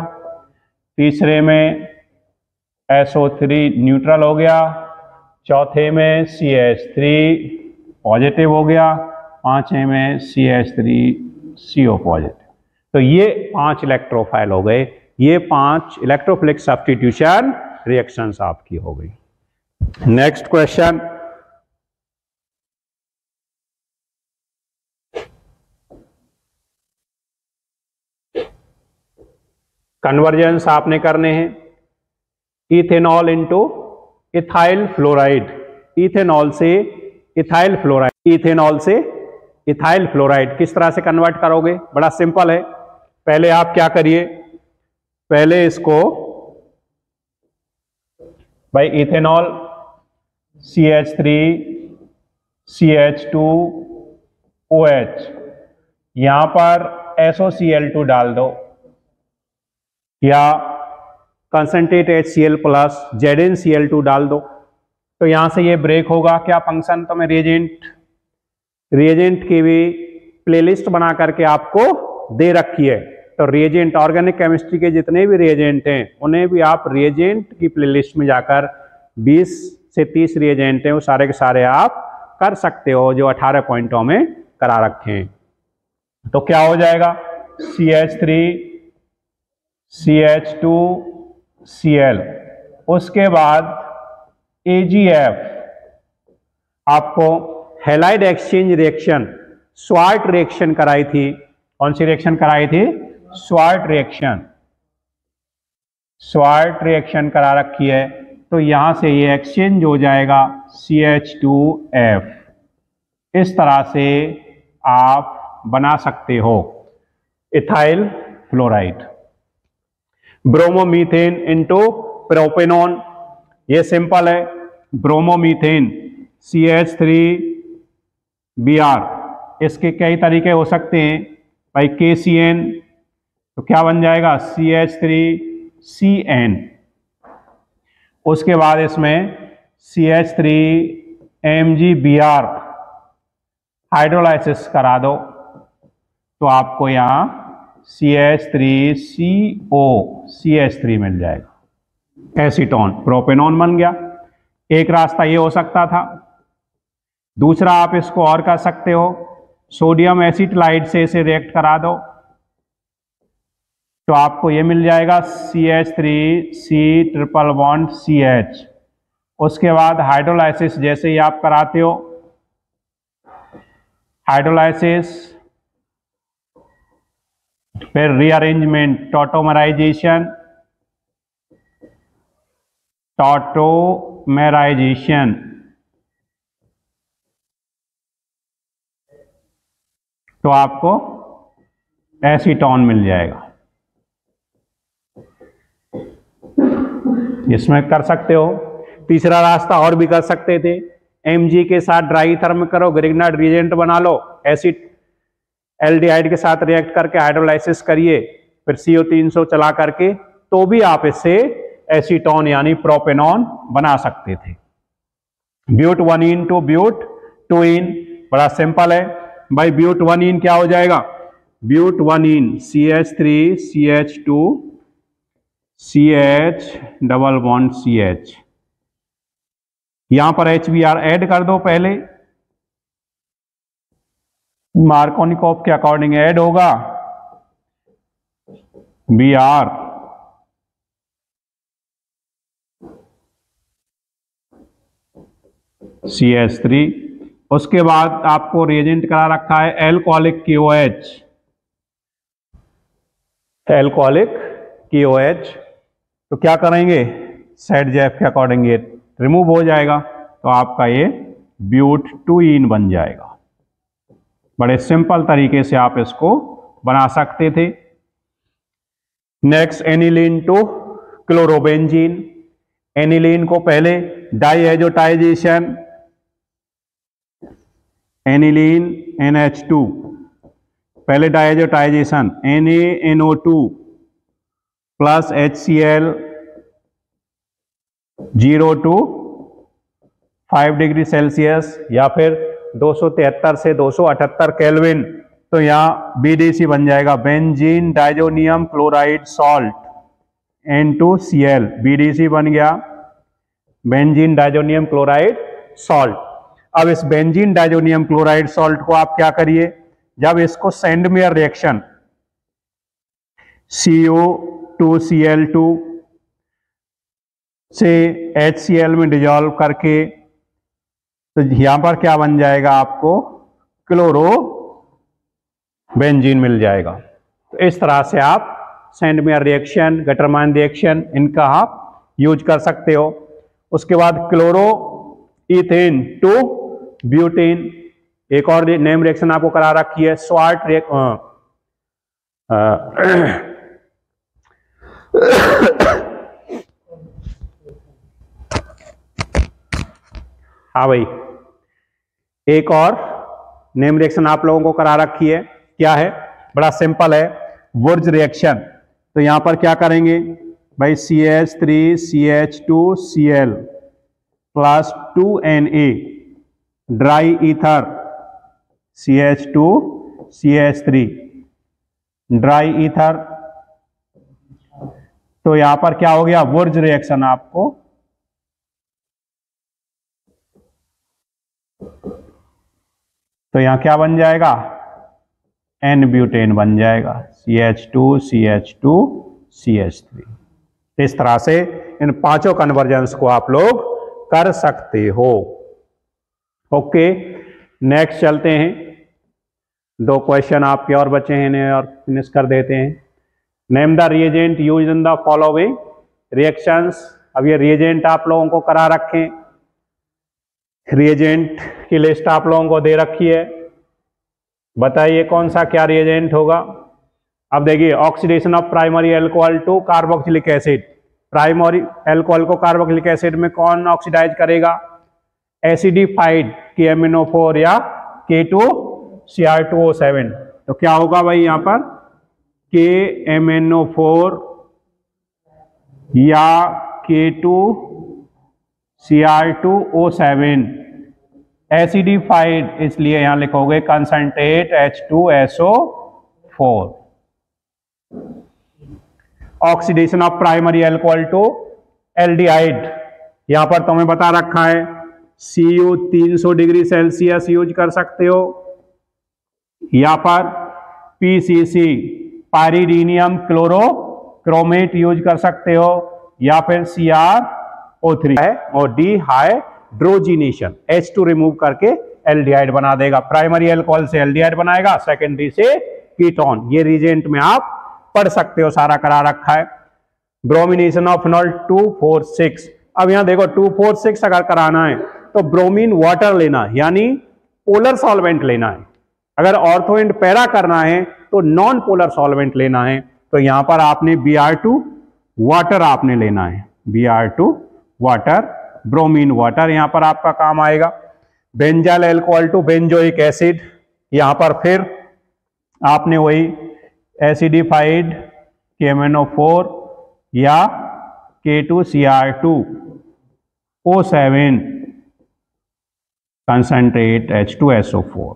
तीसरे में SO3 न्यूट्रल हो गया, चौथे में CH3 पॉजिटिव हो गया, पांचवें में CH3CO पॉजिटिव। तो ये 5 इलेक्ट्रोफाइल हो गए, ये 5 इलेक्ट्रोफिलिक सब्स्टिट्यूशन रिएक्शंस आपकी हो गई। नेक्स्ट क्वेश्चन, कन्वर्जेंस आपने करने हैं ethanol into ethyl fluoride, ethanol से इथाइल फ्लोराइड, इथेनॉल से इथाइल फ्लोराइड किस तरह से कन्वर्ट करोगे, बड़ा सिंपल है। पहले आप क्या करिए, पहले इसको भाई इथेनॉल CH3 CH2OH, यहां पर SOCl2 डाल दो या कंसंट्रेट HCl प्लस ZnCl2 डाल दो, तो यहां से ये ब्रेक होगा। क्या फंक्शन, तो मैं रिएजेंट की भी प्लेलिस्ट बना करके आपको दे रखी है। तो रिएजेंट, ऑर्गेनिक केमिस्ट्री के जितने भी रिएजेंट हैं उन्हें भी आप रिएजेंट की प्लेलिस्ट में जाकर 20 से 30 रिएजेंट हैं वो सारे के सारे आप कर सकते हो, जो 18 पॉइंटों में करा रखे हैं। तो क्या हो जाएगा, CH3 CH2Cl। उसके बाद AgF, आपको halide exchange reaction sword reaction कराई थी। कौन सी रिएक्शन कराई थी, स्वार्ट रिएक्शन, स्वार्ट रिएक्शन करा रखी है। तो यहां से ये एक्सचेंज हो जाएगा CH2F। इस तरह से आप बना सकते हो ethyl fluoride. Bromomethane into propanone, ये सिंपल है। ब्रोमोमीथेन CH3Br, इसके कई तरीके हो सकते हैं भाई। KCN, तो क्या बन जाएगा CH3CN। उसके बाद इसमें CH3MgBr हाइड्रोलाइसिस करा दो, तो आपको यहां CH3COCH3 मिल जाएगा। एसीटोन प्रोपेनॉन बन गया। एक रास्ता ये हो सकता था। दूसरा आप इसको और कर सकते हो, सोडियम एसिटलाइड से इसे रिएक्ट करा दो, तो आपको ये मिल जाएगा CH3C≡CH। उसके बाद हाइड्रोलाइसिस जैसे ही आप कराते हो, हाइड्रोलाइसिस, फिर रीअरेंजमेंट, टॉटोमराइजेशन, टॉटोमेराइजेशन, तो आपको एसीटोन मिल जाएगा। इसमें कर सकते हो। तीसरा रास्ता और भी कर सकते थे, Mg के साथ ड्राई थर्म करो, ग्रिग्नार्ड रिएजेंट बना लो, एसिड एल्डिहाइड के साथ रिएक्ट करके हाइड्रोलाइसिस करिए, फिर CO300 चला करके, तो भी आप इससे एसीटोन यानी प्रोपेनॉन बना सकते थे। ब्यूट 1इन टू ब्यूट 2इन, बड़ा सिंपल है भाई। ब्यूट 1इन क्या हो जाएगा, ब्यूट 1इन CH3CH2CH डबल बॉन्ड CH। यहां पर HBr ऐड कर दो, पहले मार्कोनिकॉफ के अकॉर्डिंग ऐड होगा Br CH3। उसके बाद आपको रिएजेंट करा रखा है एल्कोहलिक KOH, एल्कोहलिक KOH। तो क्या करेंगे, सेट जेफ के अकॉर्डिंग ये रिमूव हो जाएगा, तो आपका ये ब्यूट 2इन बन जाएगा। बड़े सिंपल तरीके से आप इसको बना सकते थे। Next aniline to chlorobenzene. Aniline को पहले डाईएजोटाइजेशन, एनिलीन NH2, पहले diazotisation NaNO2 plus HCl 0 to 5 degree Celsius या फिर 273 से 278 केल्विन, तो यहाँ BDC बन जाएगा, benzene diazonium chloride salt N2Cl। BDC बन गया, बेंजीन डाइजोनियम क्लोराइड सॉल्ट। अब इस बेंजीन डाइजोनियम क्लोराइड सॉल्ट को आप क्या करिए, जब इसको सेंडमेयर रिएक्शन CO2Cl2 से HCl में डिजॉल्व करके, तो यहां पर क्या बन जाएगा, आपको क्लोरो बेंजीन मिल जाएगा। तो इस तरह से आप सेंडमेयर रिएक्शन, गटरमान रिएक्शन, इनका आप यूज कर सकते हो। उसके बाद क्लोरो इथेन टू ब्यूटेन, एक और नेम रिएक्शन आपको करा रखी है, स्वार्ट हाँ भाई, एक और नेम रिएक्शन आप लोगों को करा रखी है, क्या है, बड़ा सिंपल है, वुर्ज रिएक्शन। तो यहां पर क्या करेंगे भाई, CH3CH2Cl plus 2Na dry ether CH2CH3 dry ether. तो यहां पर क्या हो गया, वुर्ज रिएक्शन आपको तो यहां क्या बन जाएगा, एन ब्यूटेन बन जाएगा, CH2CH2CH3। इस तरह से इन पांचों कन्वर्जेंस को आप लोग कर सकते हो। ओके, नेक्स्ट चलते हैं। दो क्वेश्चन आपके और बचे हैं, इन्हें और फिनिश कर देते हैं। Name the reagent used in the following reactions. अब ये रिएजेंट आप लोगों को करा रखें, रिएजेंट की लिस्ट आप लोगों को दे रखी है, बताइए कौन सा क्या रिएजेंट होगा। अब देखिए, oxidation of primary alcohol to carboxylic acid. Primary alcohol को कार्बोक्सिलिक एसिड में कौन ऑक्सीडाइज करेगा? एसिडिफाइड KMnO4 या K2Cr2O7। तो क्या होगा भाई यहाँ पर? KMnO4 या K2Cr2O7 एसिडिफाइड, इसलिए यहां लिखोगे concentrate H2SO4। Oxidation of primary alcohol to aldehyde, यहां पर तुम्हें बता रखा है Cu 300 डिग्री सेल्सियस यूज कर सकते हो, या पर PCC पाइरीडीनियम क्लोरोक्रोमेट यूज कर सकते हो, या फिर CrO3 है, और डिहाइड्रोजिनेशन H2 रिमूव करके एल्डिहाइड बना देगा। प्राइमरी अल्कोहल से एल्डिहाइड बनाएगा, सेकेंडरी से कीटोन। ये रिजेंट में आप पढ़ सकते हो, सारा करा रखा है। Bromination of phenol 2,4,6। अब यहां देखो 2,4,6 अगर कराना है तो ब्रोमीन वाटर लेना है, यानी पोलर सॉल्वेंट लेना है। अगर ऑर्थो एंड पैरा करना है तो नॉन पोलर सॉल्वेंट लेना है। तो यहां पर आपने Br2 वाटर आपने लेना है, Br2 वाटर, ब्रोमीन वाटर यहां पर आपका काम आएगा। Benzyl alcohol to benzoic acid, यहां पर फिर आपने वही एसिडिफाइड KMnO4 या K2Cr2O7 कंसंट्रेट H2SO4,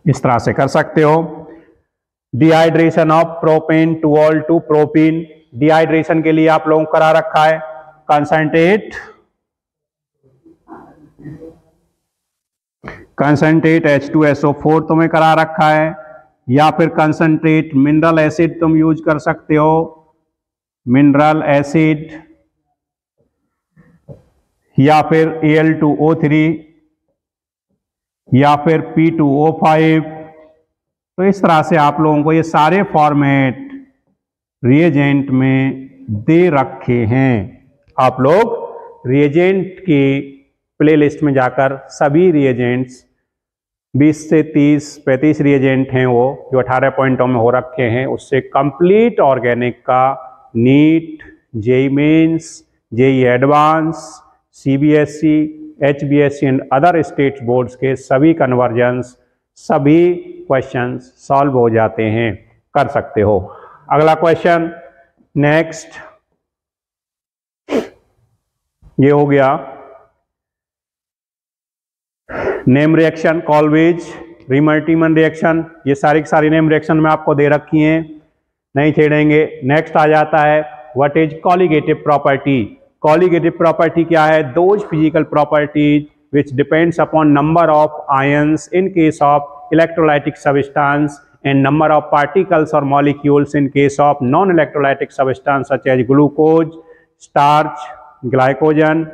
इस तरह से कर सकते हो। Dehydration of propane two ol to propene, dehydration के लिए आप लोगों को करा रखा है कंसंट्रेट H2SO4 तुम्हें करा रखा है, या फिर कंसंट्रेट मिनरल एसिड तुम यूज कर सकते हो, मिनरल एसिड, या फिर Al2O3 या फिर P2O5। तो इस तरह से आप लोगों को ये सारे फॉर्मेट रिएजेंट में दे रखे हैं। आप लोग रिएजेंट की प्लेलिस्ट में जाकर सभी रिएजेंट्स 20 से 30-35 रिएजेंट हैं वो जो 18 पॉइंटों में हो रखे हैं, उससे कंप्लीट ऑर्गेनिक का NEET, JEE Mains, JEE Advance, CBSE, HBSC and other state boards के सभी कन्वर्जन्स, सभी क्वेश्चंस सॉल्व हो जाते हैं, कर सकते हो। अगला क्वेश्चन नेक्स्ट, ये हो गया नेम रिएक्शन, कॉलवेज, रीमर्टीमन रिएक्शन, ये सारी की सारी नेम रिएक्शन में आपको दे रखी हैं, नहीं छेड़ेंगे। नेक्स्ट आ जाता है what is colligative property. Colligative property क्या है? Those physical properties which depends upon number of ions in case of electrolytic substance and number of particles or molecules in case of non-electrolytic substance such as glucose, starch, glycogen,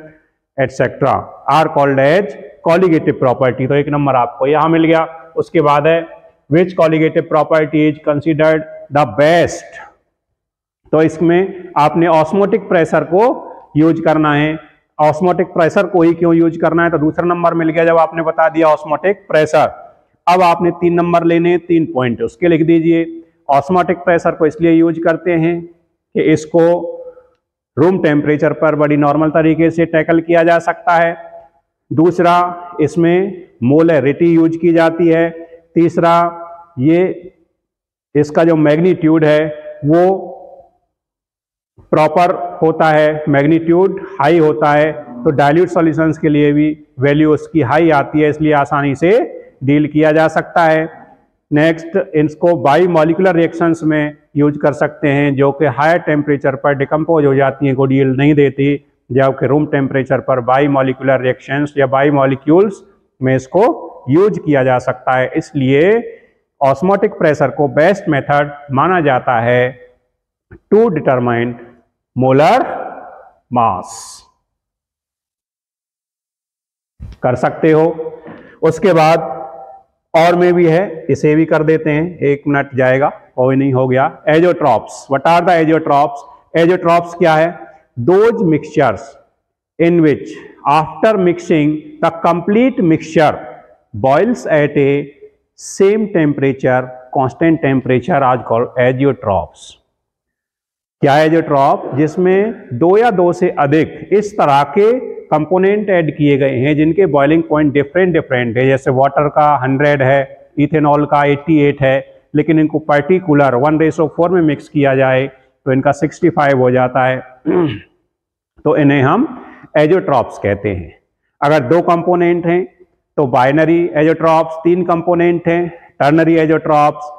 etc. are called as colligative property। तो एक number आपको यहाँ मिल गया। उसके बाद है which colligative property is considered the best। तो इसमें आपने ऑस्मोटिक प्रेशर को यूज करना है। ऑस्मोटिक प्रेशर को ही क्यों यूज करना है? तो दूसरा नंबर मिल गया जब आपने बता दिया ऑस्मोटिक प्रेशर। अब आपने 3 नंबर लेने, 3 पॉइंट उसके लिख दीजिए। ऑस्मोटिक प्रेशर को इसलिए यूज करते हैं कि इसको रूम टेम्परेचर पर बड़ी नॉर्मल तरीके से टैकल किया जा सकता है। दूसरा, इसमें मोलरिटी यूज की जाती है। तीसरा, ये इसका जो मैग्नीट्यूड है वो प्रॉपर होता है, मैग्नीट्यूड हाई होता है, तो डाइल्यूट सॉल्यूशंस के लिए भी वैल्यू उसकी हाई आती है, इसलिए आसानी से डील किया जा सकता है। नेक्स्ट, इसको बाई मॉलिकुलर रिएक्शंस में यूज कर सकते हैं जो कि हायर टेम्परेचर पर डिकम्पोज हो जाती हैं, को डील नहीं देती, जबकि रूम टेम्परेचर पर बाई मॉलिकुलर रिएक्शंस या बाई मॉलिक्यूल्स में इसको यूज किया जा सकता है। इसलिए ऑस्मोटिक प्रेशर को बेस्ट मेथड माना जाता है टू डिटरमाइन मोलर मास। कर सकते हो। उसके बाद और में भी है, इसे भी कर देते हैं, 1 मिनट जाएगा, कोई नहीं, हो गया। Azeotropes, what are the azeotropes? Azeotropes क्या है? Those mixtures in which after mixing the complete mixture boils at a same temperature, constant temperature, as called azeotropes. क्या है एजियोट्रॉप? जिसमें 2 या 2 से अधिक इस तरह के कंपोनेंट ऐड किए गए हैं जिनके बॉइलिंग पॉइंट डिफरेंट है। जैसे वाटर का 100 है, इथेनॉल का 88 है, लेकिन इनको पर्टिकुलर 1:4 में मिक्स किया जाए तो इनका 65 हो जाता है। तो इन्हें हम एजियोट्रॉप्स कहते हैं। अगर 2 कंपोनेंट हैं तो बाइनरी एजियोट्रॉप्स, 3 कंपोनेंट हैं टर्नरी एजियोट्रॉप्स,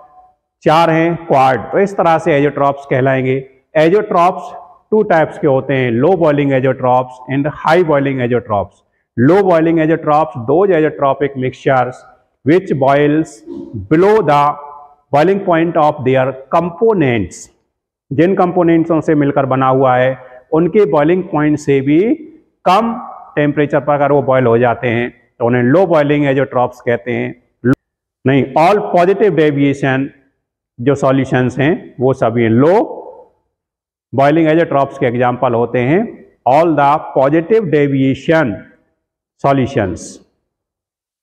4 हैं क्वाड। तो इस तरह से एजियोट्रॉप्स कहलाएंगे। एजियोट्रॉप्स 2 टाइप्स के होते हैं, लो boiling azeotropes and high boiling azeotropes. Low boiling azeotropes those azeotropic mixtures which boils below the boiling point of their components। जिन कंपोनेंट्सों से मिलकर बना हुआ है उनके बॉइलिंग पॉइंट से भी कम टेम्परेचर पर अगर वो बॉयल हो जाते हैं तो उन्हें लो बॉइलिंग एजियोट्रॉप्स कहते हैं। नहीं, ऑल पॉजिटिव डेविएशन जो सॉल्यूशंस हैं वो सभी लो बॉइलिंग एजियोट्रॉप्स के एग्जाम्पल होते हैं। All the positive deviation solutions,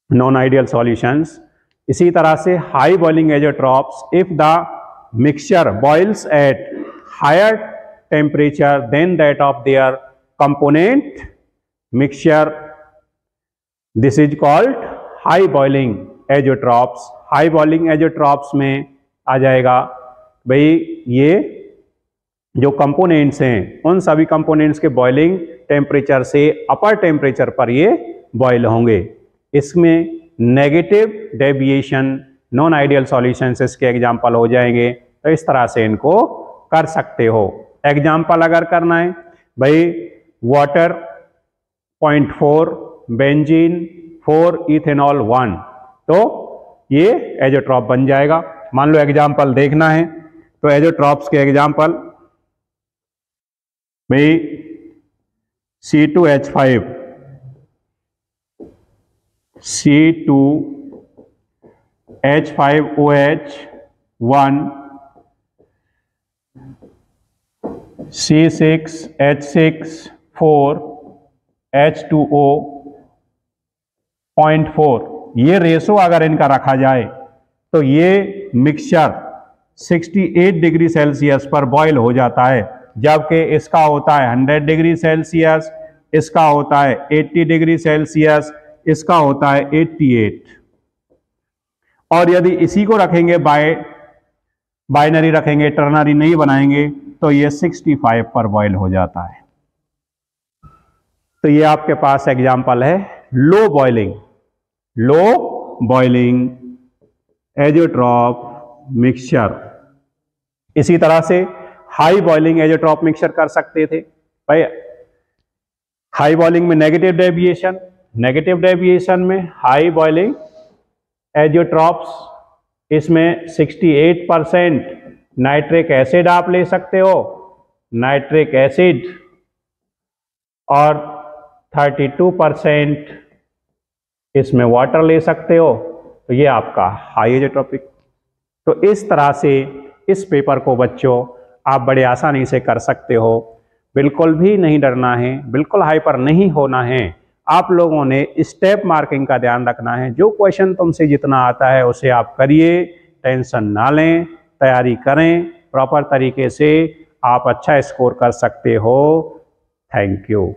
non ideal solutions. इसी तरह से high boiling azeotropes, if the mixture boils at higher temperature than that of their component mixture, this is called high boiling azeotropes. High boiling azeotropes में आ जाएगा भाई ये जो components हैं उन सभी कंपोनेंट्स के बॉइलिंग टेम्परेचर से अपर टेम्परेचर पर ये बॉयल होंगे। इसमें negative deviation non ideal solutions इसके एग्जाम्पल हो जाएंगे। तो इस तरह से इनको कर सकते हो। एग्जाम्पल अगर करना है भाई, वाटर 0.4, बेंजीन 4, इथेनॉल 1, तो ये एजियोट्रॉप बन जाएगा। मान लो एग्जाम्पल देखना है तो एजियोट्रॉप्स के एग्जाम्पल भाई C2H5, C2H5OH1, C6H6 4 H2O 0.4। ये रेशो अगर इनका रखा जाए तो ये मिक्सचर 68 डिग्री सेल्सियस पर बॉयल हो जाता है, जबकि इसका होता है 100 डिग्री सेल्सियस, इसका होता है 80 डिग्री सेल्सियस, इसका होता है 88। और यदि इसी को रखेंगे बाइनरी रखेंगे, टर्नरी नहीं बनाएंगे, तो ये 65 पर बॉयल हो जाता है। तो ये आपके पास एग्जाम्पल है लो बॉइलिंग एजियोट्रॉप मिक्सचर। इसी तरह से हाई बॉइलिंग एजियोट्रॉप मिक्सचर कर सकते थे भाई। हाई बॉइलिंग में नेगेटिव डेविएशन में हाई बॉइलिंग एजियोट्रॉप्स, इसमें 68% नाइट्रिक एसिड आप ले सकते हो, नाइट्रिक एसिड, और 32% इसमें वाटर ले सकते हो। तो ये आपका हाई एजियोट्रॉपिक। तो इस तरह से इस पेपर को बच्चों आप बड़े आसानी से कर सकते हो। बिल्कुल भी नहीं डरना है, बिल्कुल हाइपर नहीं होना है। आप लोगों ने स्टेप मार्किंग का ध्यान रखना है। जो क्वेश्चन तुमसे जितना आता है उसे आप करिए, टेंशन ना लें, तैयारी करें प्रॉपर तरीके से, आप अच्छा स्कोर कर सकते हो। Thank you.